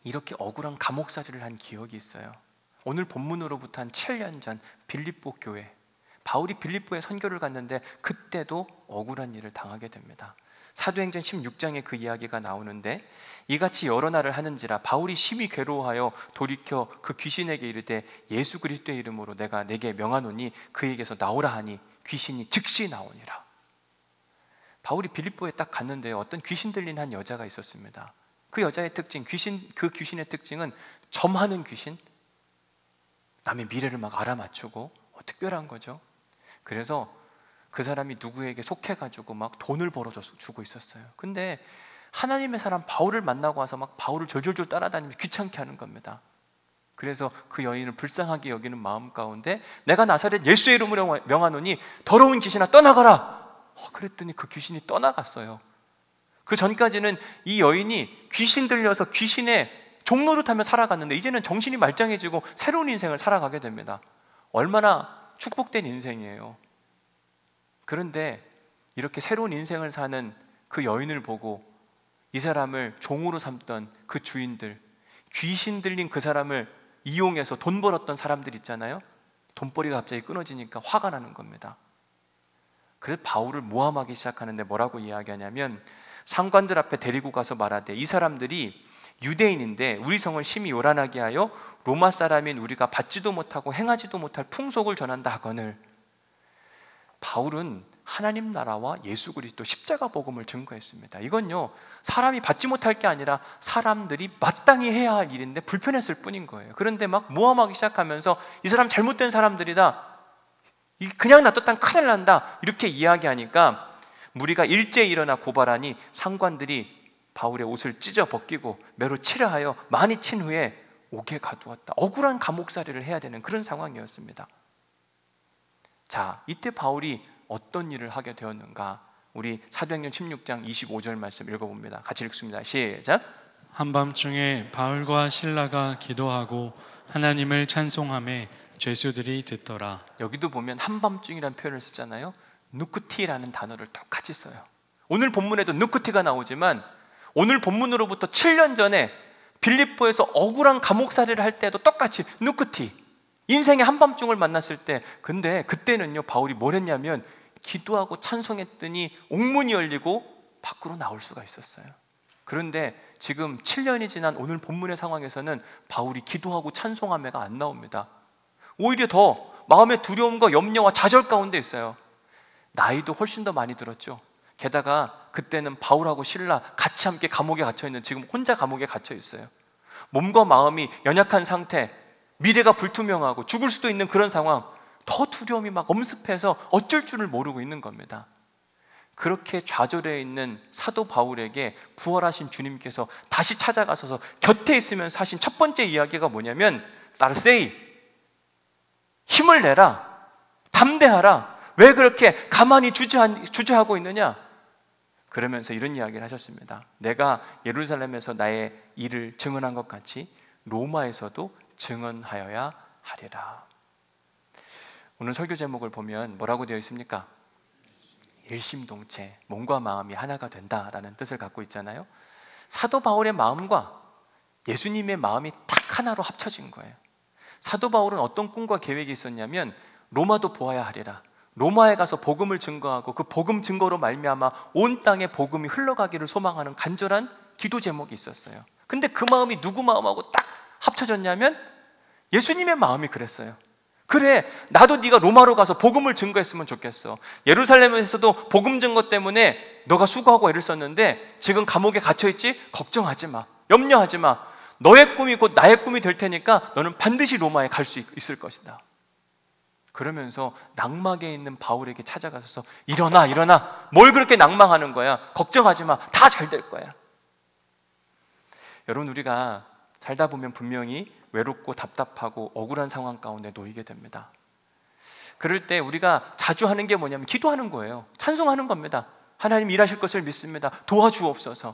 이렇게 억울한 감옥살이를 한 기억이 있어요. 오늘 본문으로부터 한 7년 전 빌립보 교회, 바울이 빌립보에 선교를 갔는데 그때도 억울한 일을 당하게 됩니다. 사도행전 16장에 그 이야기가 나오는데, 이같이 여러 날을 하는지라 바울이 심히 괴로워하여 돌이켜 그 귀신에게 이르되 예수 그리스도의 이름으로 내가 내게 명하노니 그에게서 나오라 하니 귀신이 즉시 나오니라. 바울이 빌립보에 딱 갔는데 어떤 귀신 들린 한 여자가 있었습니다. 그 여자의 특징, 그 귀신의 특징은 점하는 귀신, 남의 미래를 막 알아맞추고 특별한 거죠. 그래서 그 사람이 누구에게 속해가지고 막 돈을 벌어주고 있었어요. 근데 하나님의 사람 바울을 만나고 와서 막 바울을 졸졸졸 따라다니면서 귀찮게 하는 겁니다. 그래서 그 여인을 불쌍하게 여기는 마음 가운데 내가 나사렛 예수의 이름으로 명하노니 더러운 귀신아 떠나가라. 그랬더니 그 귀신이 떠나갔어요. 그 전까지는 이 여인이 귀신 들려서 귀신의 종로를 타며 살아갔는데 이제는 정신이 말짱해지고 새로운 인생을 살아가게 됩니다. 얼마나 축복된 인생이에요. 그런데 이렇게 새로운 인생을 사는 그 여인을 보고 이 사람을 종으로 삼던 그 주인들, 귀신 들린 그 사람을 이용해서 돈 벌었던 사람들 있잖아요. 돈벌이가 갑자기 끊어지니까 화가 나는 겁니다. 그래서 바울을 모함하기 시작하는데 뭐라고 이야기하냐면, 상관들 앞에 데리고 가서 말하되 이 사람들이 유대인인데 우리 성을 심히 요란하게 하여 로마 사람인 우리가 받지도 못하고 행하지도 못할 풍속을 전한다 하거늘. 바울은 하나님 나라와 예수 그리스도 십자가 복음을 증거했습니다. 이건요, 사람이 받지 못할 게 아니라 사람들이 마땅히 해야 할 일인데 불편했을 뿐인 거예요. 그런데 막 모함하기 시작하면서 이 사람 잘못된 사람들이다, 그냥 놔뒀다간 큰일 난다, 이렇게 이야기하니까 무리가 일제히 일어나 고발하니 상관들이 바울의 옷을 찢어 벗기고 매로 치려 하여 많이 친 후에 옥에 가두었다. 억울한 감옥살이를 해야 되는 그런 상황이었습니다. 자, 이때 바울이 어떤 일을 하게 되었는가? 우리 사도행전 16장 25절 말씀 읽어봅니다. 같이 읽습니다. 시작. 한밤중에 바울과 실라가 기도하고 하나님을 찬송하며 죄수들이 듣더라. 여기도 보면 한밤중이라는 표현을 쓰잖아요. 누쿠티라는 단어를 똑같이 써요. 오늘 본문에도 누쿠티가 나오지만 오늘 본문으로부터 7년 전에 빌립보에서 억울한 감옥살이를 할 때도 똑같이 누쿠티, 인생의 한밤중을 만났을 때, 근데 그때는요 바울이 뭘 했냐면 기도하고 찬송했더니 옥문이 열리고 밖으로 나올 수가 있었어요. 그런데 지금 7년이 지난 오늘 본문의 상황에서는 바울이 기도하고 찬송하며가 안 나옵니다. 오히려 더 마음의 두려움과 염려와 좌절 가운데 있어요. 나이도 훨씬 더 많이 들었죠. 게다가 그때는 바울하고 실라 같이 함께 감옥에 갇혀 있는, 지금 혼자 감옥에 갇혀 있어요. 몸과 마음이 연약한 상태, 미래가 불투명하고 죽을 수도 있는 그런 상황, 더 두려움이 막 엄습해서 어쩔 줄을 모르고 있는 겁니다. 그렇게 좌절해 있는 사도 바울에게 부활하신 주님께서 다시 찾아가셔서 곁에 있으면서 하신 첫 번째 이야기가 뭐냐면, 따르세이, 힘을 내라, 담대하라, 왜 그렇게 가만히 주저하고 있느냐? 그러면서 이런 이야기를 하셨습니다. 내가 예루살렘에서 나의 일을 증언한 것 같이 로마에서도 증언하여야 하리라. 오늘 설교 제목을 보면 뭐라고 되어 있습니까? 일심동체, 몸과 마음이 하나가 된다라는 뜻을 갖고 있잖아요. 사도 바울의 마음과 예수님의 마음이 딱 하나로 합쳐진 거예요. 사도 바울은 어떤 꿈과 계획이 있었냐면, 로마도 보아야 하리라, 로마에 가서 복음을 증거하고 그 복음 증거로 말미암아 온 땅에 복음이 흘러가기를 소망하는 간절한 기도 제목이 있었어요. 근데 그 마음이 누구 마음하고 딱 합쳐졌냐면 예수님의 마음이 그랬어요. 그래, 나도 네가 로마로 가서 복음을 증거했으면 좋겠어. 예루살렘에서도 복음 증거 때문에 너가 수고하고 애를 썼는데 지금 감옥에 갇혀있지? 걱정하지 마, 염려하지 마. 너의 꿈이 곧 나의 꿈이 될 테니까 너는 반드시 로마에 갈 수 있을 것이다. 그러면서 낙막에 있는 바울에게 찾아가서 일어나, 일어나, 뭘 그렇게 낭망하는 거야, 걱정하지 마, 다 잘 될 거야. 여러분, 우리가 살다 보면 분명히 외롭고 답답하고 억울한 상황 가운데 놓이게 됩니다. 그럴 때 우리가 자주 하는 게 뭐냐면 기도하는 거예요. 찬송하는 겁니다. 하나님 일하실 것을 믿습니다, 도와주옵소서.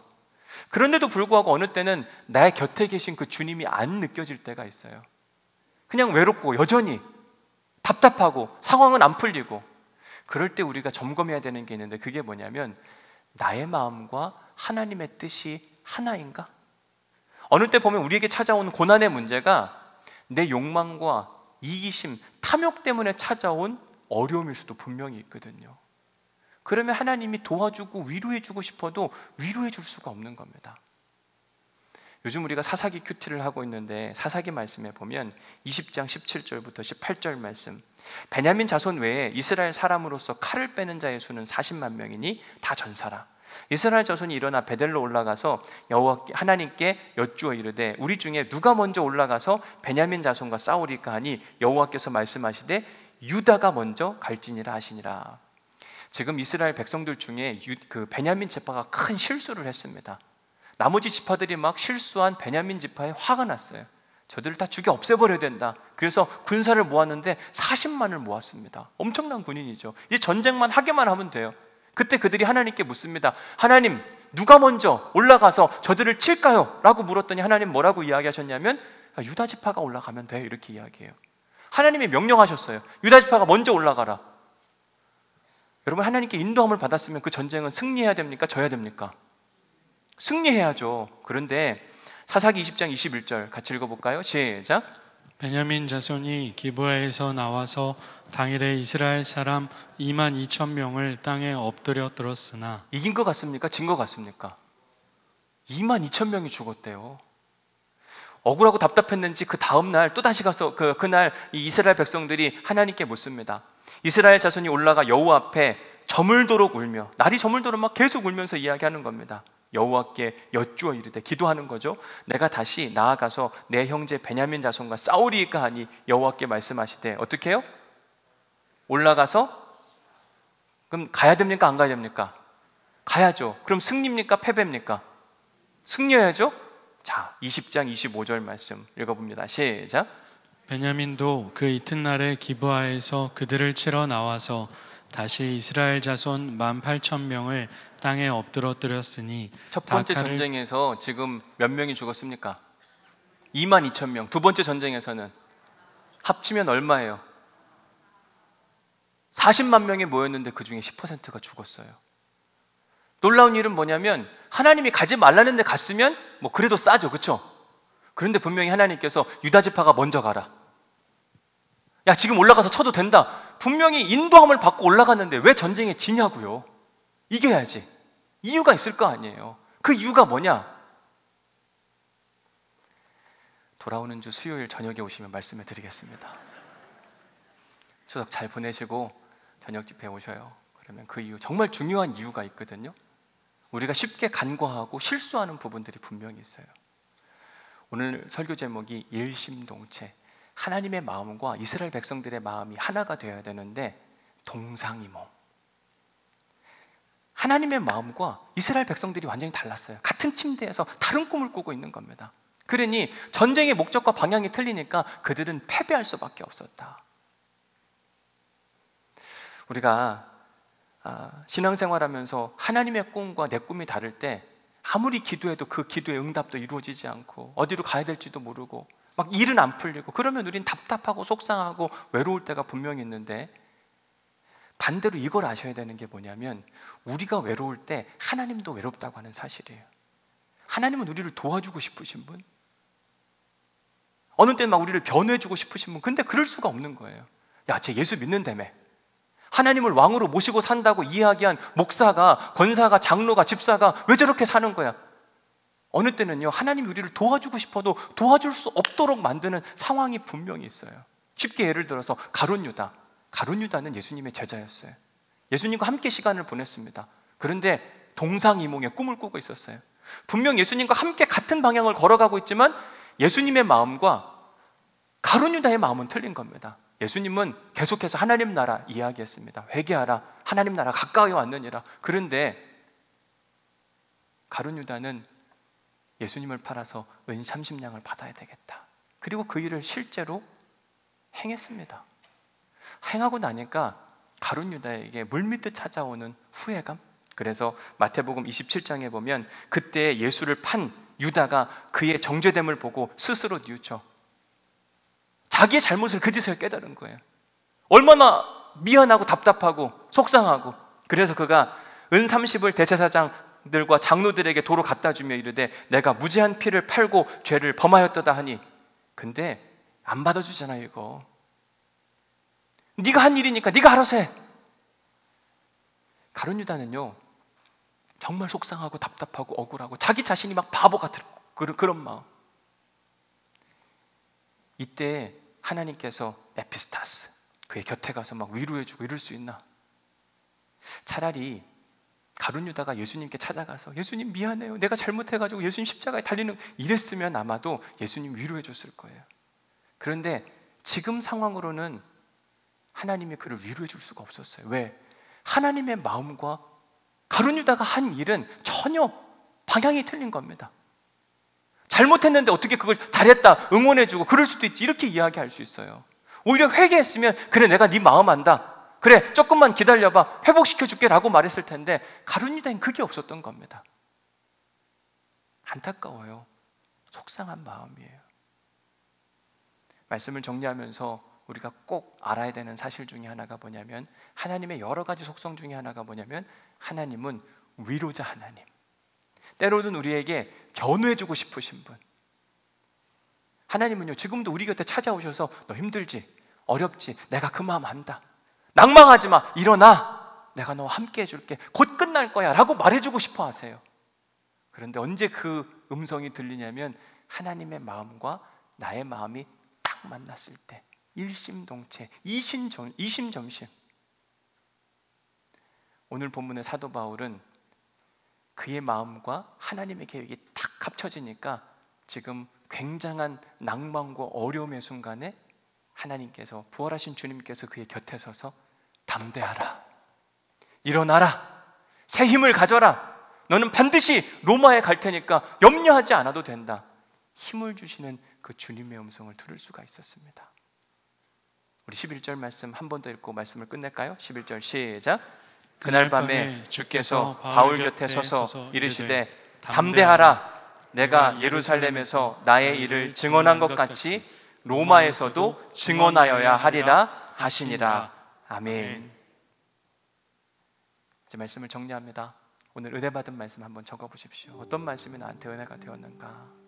그런데도 불구하고 어느 때는 나의 곁에 계신 그 주님이 안 느껴질 때가 있어요. 그냥 외롭고 여전히 답답하고 상황은 안 풀리고, 그럴 때 우리가 점검해야 되는 게 있는데, 그게 뭐냐면 나의 마음과 하나님의 뜻이 하나인가? 어느 때 보면 우리에게 찾아오는 고난의 문제가 내 욕망과 이기심, 탐욕 때문에 찾아온 어려움일 수도 분명히 있거든요. 그러면 하나님이 도와주고 위로해주고 싶어도 위로해줄 수가 없는 겁니다. 요즘 우리가 사사기 큐티를 하고 있는데 사사기 말씀에 보면 20장 17절부터 18절 말씀, 베냐민 자손 외에 이스라엘 사람으로서 칼을 빼는 자의 수는 40만 명이니 다 전사라. 이스라엘 자손이 일어나 베델로 올라가서 여호와께 하나님께 여쭈어 이르되 우리 중에 누가 먼저 올라가서 베냐민 자손과 싸우리까 하니 여호와께서 말씀하시되 유다가 먼저 갈지니라 하시니라. 지금 이스라엘 백성들 중에 그 베냐민 지파가 큰 실수를 했습니다. 나머지 지파들이 막 실수한 베냐민 지파에 화가 났어요. 저들을 다 죽여 없애버려야 된다. 그래서 군사를 모았는데 40만을 모았습니다. 엄청난 군인이죠. 이제 전쟁만 하게만 하면 돼요. 그때 그들이 하나님께 묻습니다. 하나님, 누가 먼저 올라가서 저들을 칠까요? 라고 물었더니 하나님 뭐라고 이야기하셨냐면 유다 지파가 올라가면 돼, 이렇게 이야기해요. 하나님이 명령하셨어요. 유다 지파가 먼저 올라가라. 여러분, 하나님께 인도함을 받았으면 그 전쟁은 승리해야 됩니까? 져야 됩니까? 승리해야죠. 그런데 사사기 20장 21절 같이 읽어볼까요? 시작. 베냐민 자손이 기브아에서 나와서 당일에 이스라엘 사람 2만 2천 명을 땅에 엎드려 들었으나. 이긴 것 같습니까? 진 것 같습니까? 2만 2천 명이 죽었대요. 억울하고 답답했는지 그 다음날 또다시 가서 그날 이 이스라엘 백성들이 하나님께 묻습니다. 이스라엘 자손이 올라가 여호와 앞에 저물도록 울며, 날이 저물도록 막 계속 울면서 이야기하는 겁니다. 여호와께 여쭈어 이르되, 기도하는 거죠. 내가 다시 나아가서 내 형제 베냐민 자손과 싸우리이까 하니 여호와께 말씀하시되, 어떻게 해요? 올라가서, 그럼 가야 됩니까? 안 가야 됩니까? 가야죠. 그럼 승리입니까? 패배입니까? 승리해야죠. 자, 20장 25절 말씀 읽어봅니다. 시작. 베냐민도 그 이튿날에 기브아에서 그들을 치러 나와서 다시 이스라엘 자손 18,000명을 땅에 엎드러뜨렸으니. 첫 번째 전쟁에서 지금 몇 명이 죽었습니까? 2만 2천 명. 두 번째 전쟁에서는 합치면 얼마예요? 40만 명이 모였는데 그 중에 10%가 죽었어요. 놀라운 일은 뭐냐면 하나님이 가지 말라는데 갔으면 뭐 그래도 싸죠, 그렇죠? 그런데 분명히 하나님께서 유다 지파가 먼저 가라. 야, 지금 올라가서 쳐도 된다. 분명히 인도함을 받고 올라갔는데 왜 전쟁에 지냐고요? 이겨야지. 이유가 있을 거 아니에요. 그 이유가 뭐냐? 돌아오는 주 수요일 저녁에 오시면 말씀을 드리겠습니다. 추석 잘 보내시고 저녁 집회 오셔요. 그러면 그 이유, 정말 중요한 이유가 있거든요. 우리가 쉽게 간과하고 실수하는 부분들이 분명히 있어요. 오늘 설교 제목이 일심동체, 하나님의 마음과 이스라엘 백성들의 마음이 하나가 되어야 되는데 동상이몽. 하나님의 마음과 이스라엘 백성들이 완전히 달랐어요. 같은 침대에서 다른 꿈을 꾸고 있는 겁니다. 그러니 전쟁의 목적과 방향이 틀리니까 그들은 패배할 수밖에 없었다. 우리가 신앙생활하면서 하나님의 꿈과 내 꿈이 다를 때 아무리 기도해도 그 기도의 응답도 이루어지지 않고 어디로 가야 될지도 모르고 막 일은 안 풀리고 그러면 우린 답답하고 속상하고 외로울 때가 분명히 있는데, 반대로 이걸 아셔야 되는 게 뭐냐면 우리가 외로울 때 하나님도 외롭다고 하는 사실이에요. 하나님은 우리를 도와주고 싶으신 분, 어느 때는 막 우리를 변호해주고 싶으신 분, 근데 그럴 수가 없는 거예요. 야, 쟤 예수 믿는다며, 하나님을 왕으로 모시고 산다고 이야기한 목사가, 권사가, 장로가, 집사가 왜 저렇게 사는 거야? 어느 때는요, 하나님이 우리를 도와주고 싶어도 도와줄 수 없도록 만드는 상황이 분명히 있어요. 쉽게 예를 들어서 가룟 유다는 예수님의 제자였어요. 예수님과 함께 시간을 보냈습니다. 그런데 동상이몽의 꿈을 꾸고 있었어요. 분명 예수님과 함께 같은 방향을 걸어가고 있지만 예수님의 마음과 가룟 유다의 마음은 틀린 겁니다. 예수님은 계속해서 하나님 나라 이야기했습니다. 회개하라, 하나님 나라 가까이 왔느니라. 그런데 가룟 유다는 예수님을 팔아서 은 30냥을 받아야 되겠다. 그리고 그 일을 실제로 행했습니다. 행하고 나니까 가룟 유다에게 물밀듯 찾아오는 후회감. 그래서 마태복음 27장에 보면 그때 예수를 판 유다가 그의 정죄됨을 보고 스스로 뉘우쳐 자기의 잘못을 그제서야 깨달은 거예요. 얼마나 미안하고 답답하고 속상하고. 그래서 그가 은 30을 대제사장들과 장로들에게 도로 갖다 주며 이르되 내가 무죄한 피를 팔고 죄를 범하였도다 하니, 근데 안 받아주잖아요. 이거 네가 한 일이니까 네가 알아서 해. 가룟 유다는요 정말 속상하고 답답하고 억울하고 자기 자신이 막 바보 같은 그런 마음. 이때 하나님께서 에피스타스, 그의 곁에 가서 막 위로해주고 이럴 수 있나? 차라리 가룟 유다가 예수님께 찾아가서 예수님 미안해요, 내가 잘못해가지고 예수님 십자가에 달리는, 이랬으면 아마도 예수님 위로해줬을 거예요. 그런데 지금 상황으로는 하나님이 그를 위로해줄 수가 없었어요. 왜? 하나님의 마음과 가룟 유다가 한 일은 전혀 방향이 틀린 겁니다. 잘못했는데 어떻게 그걸 잘했다 응원해주고 그럴 수도 있지, 이렇게 이야기할 수 있어요. 오히려 회개했으면 그래 내가 네 마음 안다, 그래 조금만 기다려봐 회복시켜줄게 라고 말했을 텐데 가룟 유다엔 그게 없었던 겁니다. 안타까워요. 속상한 마음이에요. 말씀을 정리하면서 우리가 꼭 알아야 되는 사실 중에 하나가 뭐냐면, 하나님의 여러 가지 속성 중에 하나가 뭐냐면 하나님은 위로자 하나님, 때로는 우리에게 변호해주고 싶으신 분. 하나님은요 지금도 우리 곁에 찾아오셔서 너 힘들지? 어렵지? 내가 그 마음 안다, 낭망하지 마, 일어나, 내가 너와 함께 해줄게, 곧 끝날 거야 라고 말해주고 싶어 하세요. 그런데 언제 그 음성이 들리냐면 하나님의 마음과 나의 마음이 딱 만났을 때, 일심동체, 이심점심. 오늘 본문의 사도 바울은 그의 마음과 하나님의 계획이 딱 합쳐지니까 지금 굉장한 낭만과 어려움의 순간에 하나님께서, 부활하신 주님께서 그의 곁에 서서 담대하라, 일어나라, 새 힘을 가져라, 너는 반드시 로마에 갈 테니까 염려하지 않아도 된다, 힘을 주시는 그 주님의 음성을 들을 수가 있었습니다. 우리 11절 말씀 한 번 더 읽고 말씀을 끝낼까요? 11절 시작. 그날 밤에 주께서 바울 곁에 서서 이르시되 담대하라, 내가 예루살렘에서 나의 일을 증언한 것 같이 로마에서도 증언하여야 하리라 하시니라. 아멘. 이제 말씀을 정리합니다. 오늘 은혜 받은 말씀 한번 적어보십시오. 어떤 말씀이 나한테 은혜가 되었는가?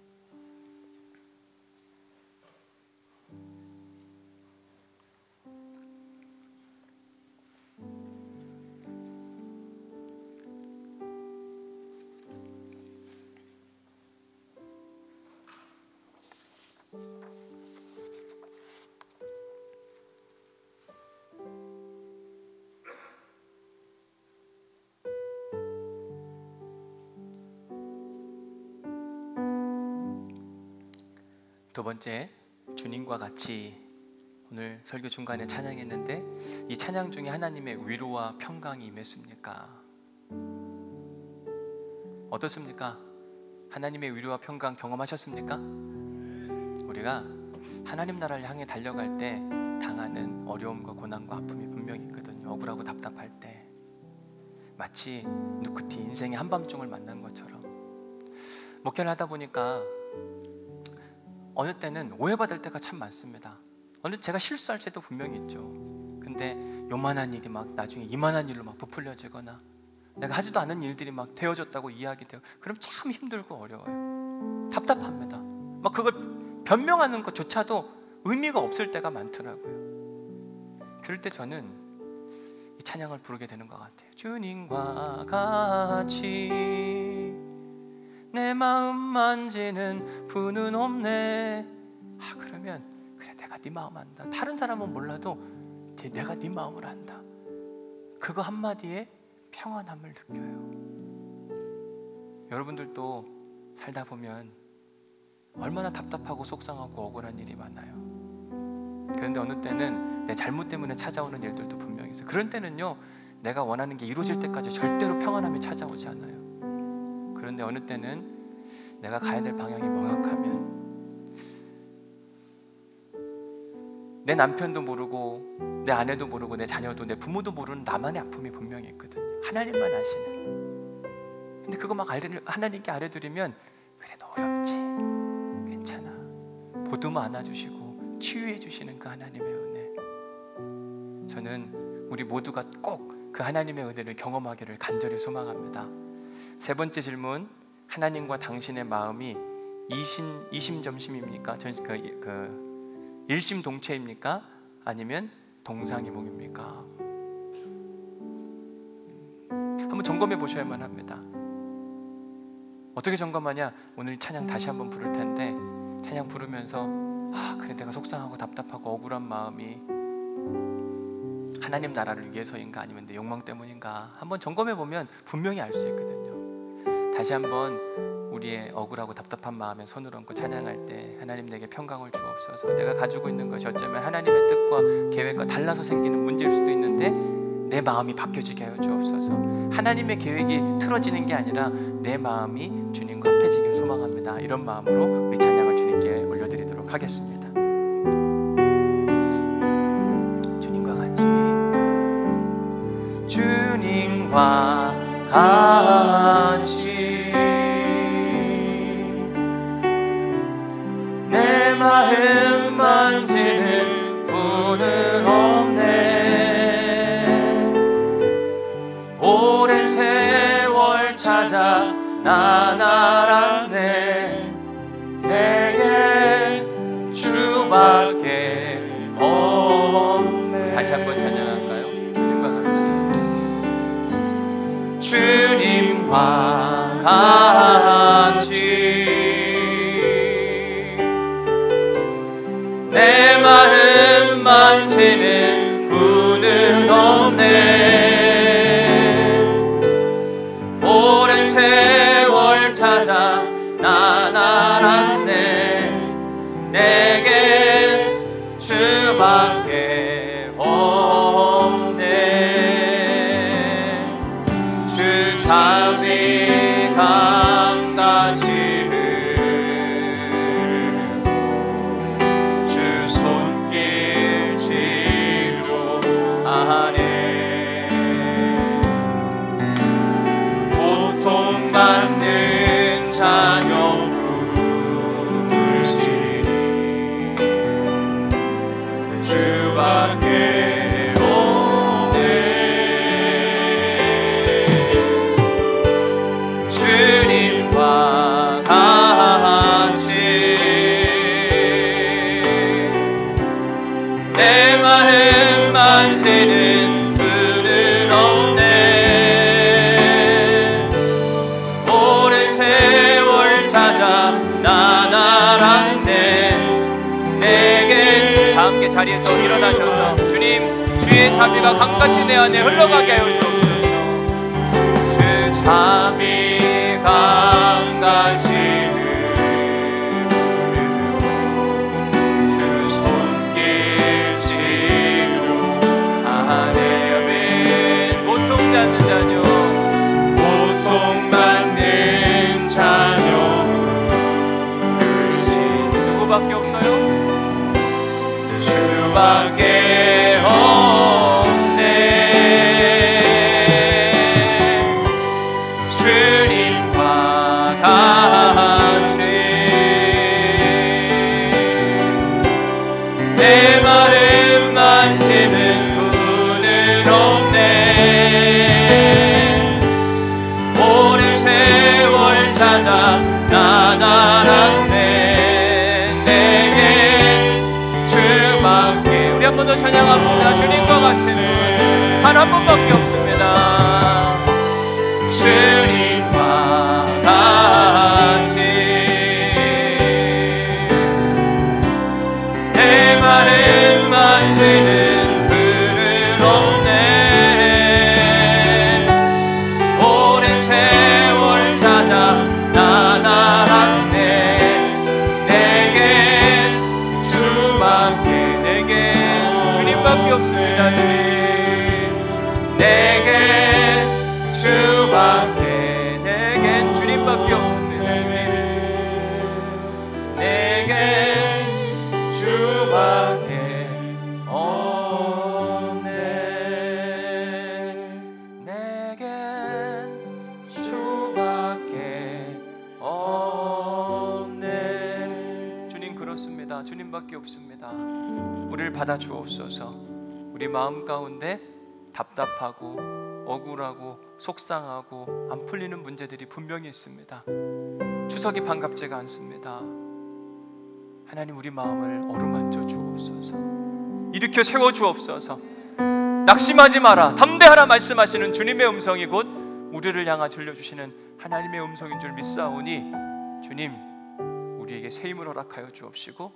두 번째, 주님과 같이. 오늘 설교 중간에 찬양했는데 이 찬양 중에 하나님의 위로와 평강이 임했습니까? 어떻습니까? 하나님의 위로와 평강 경험하셨습니까? 우리가 하나님 나라를 향해 달려갈 때 당하는 어려움과 고난과 아픔이 분명히 있거든요. 억울하고 답답할 때 마치 누쿠티 인생의 한밤중을 만난 것처럼 목회를 하다 보니까 어느 때는 오해받을 때가 참 많습니다. 어느 제가 실수할 때도 분명히 있죠. 근데 요만한 일이 막 나중에 이만한 일로 막 부풀려지거나 내가 하지도 않은 일들이 막 되어졌다고 이야기돼요. 그럼 참 힘들고 어려워요. 답답합니다. 막 그걸 변명하는 것조차도 의미가 없을 때가 많더라고요. 그럴 때 저는 이 찬양을 부르게 되는 것 같아요. 주님과 같이 내 마음 만지는 분은 없네. 그러면 그래, 내가 네 마음 안다. 다른 사람은 몰라도 내가 네 마음을 안다. 그거 한마디에 평안함을 느껴요. 여러분들도 살다 보면 얼마나 답답하고 속상하고 억울한 일이 많아요. 그런데 어느 때는 내 잘못 때문에 찾아오는 일들도 분명히 있어요. 그런 때는요, 내가 원하는 게 이루어질 때까지 절대로 평안함이 찾아오지 않아요. 그런데 어느 때는 내가 가야 될 방향이 명확하면 내 남편도 모르고 내 아내도 모르고 내 자녀도 내 부모도 모르는 나만의 아픔이 분명히 있거든요. 하나님만 아시는. 근데 그거 막 하나님께 알려드리면 그래, 너 어렵지, 괜찮아, 보듬어 안아주시고 치유해 주시는 그 하나님의 은혜. 저는 우리 모두가 꼭 그 하나님의 은혜를 경험하기를 간절히 소망합니다. 세 번째 질문, 하나님과 당신의 마음이 이심점심입니까? 일심동체입니까? 아니면 동상이몽입니까? 한번 점검해 보셔야만 합니다. 어떻게 점검하냐? 오늘 찬양 다시 한번 부를 텐데 찬양 부르면서 그래, 내가 속상하고 답답하고 억울한 마음이 하나님 나라를 위해서인가 아니면 내 욕망 때문인가 한번 점검해 보면 분명히 알 수 있거든요. 다시 한번 우리의 억울하고 답답한 마음에 손을 얹고 찬양할 때 하나님, 내게 평강을 주옵소서. 내가 가지고 있는 것이 어쩌면 하나님의 뜻과 계획과 달라서 생기는 문제일 수도 있는데 내 마음이 바뀌어지게 하여 주옵소서. 하나님의 계획이 틀어지는 게 아니라 내 마음이 주님과 합해지길 소망합니다. 이런 마음으로 우리 찬양을 주님께 올려드리도록 하겠습니다. 주님과 같이, 주님과 같이 내 마음 만지는 분은 없네. 오랜 세월 찾아 난 알았네. 내게 주밖에 없네. 다시 한번 찬양할까요? 주님과 같이, 주님과 같이 내 마음 만지는 분은 없네. 오랜 세월 찾아 난 알았네. 내게 주밖에 없네. 주 자비 강같이 고통받는 자녀 부르시니 주밖에 없네. 주님과 같이 내 마음 만지는 분은 없네. 난 알았네. 내게 다 함께 자리에서 일어나셔서 주님, 주의 자비가 강같이 내 안에 흘러가게 하여 주옵소서. 주 자비 강같이 흐르고 주밖에 없어요. 주밖에 없네. 주님과 같이 내 마음 만지는 분은 없네. 오랜 세월 찾아 나타났네. 내게 주밖에. 우리 한 번 더 찬양합시다. 주님과 같은 분 단 한 분밖에 없습니다. 주님과 같이 내 마음 만지는 분은 없네. 오랜 세월 찾아 나타났네. 내게 주밖에. 내게 주님밖에 없습니다. 주님. 내게 주밖에. 내겐 주님밖에 없습니다. 주님. 내게 주밖에 없네. 내겐 주밖에 없네. 주님 그렇습니다. 주님밖에 없습니다. 우리를 받아 주옵소서. 우리 마음 가운데 답답하고 억울하고 속상하고 안 풀리는 문제들이 분명히 있습니다. 추석이 반갑지가 않습니다. 하나님, 우리 마음을 어루만져 주옵소서. 일으켜 세워 주옵소서. 낙심하지 마라, 담대하라 말씀하시는 주님의 음성이 곧 우리를 향하 들려주시는 하나님의 음성인 줄 믿사오니 주님, 우리에게 새 힘을 허락하여 주옵시고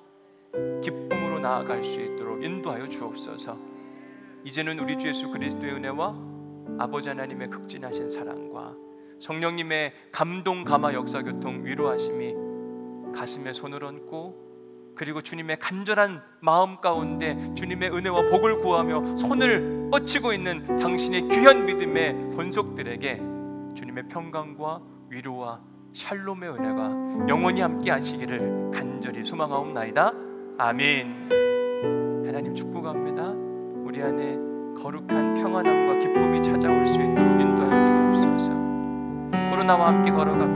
기쁨으로 나아갈 수 있도록 인도하여 주옵소서. 이제는 우리 주 예수 그리스도의 은혜와 아버지 하나님의 극진하신 사랑과 성령님의 감동 감화 역사 교통 위로하심이 가슴에 손을 얹고 그리고 주님의 간절한 마음 가운데 주님의 은혜와 복을 구하며 손을 뻗치고 있는 당신의 귀한 믿음의 본속들에게 주님의 평강과 위로와 샬롬의 은혜가 영원히 함께 하시기를 간절히 소망하옵나이다. 아멘. 하나님 축복합니다. 우리 안에 거룩한 평안함과 기쁨이 찾아올 수 있도록 인도하여 주옵소서. 코로나와 함께 걸어갑니다.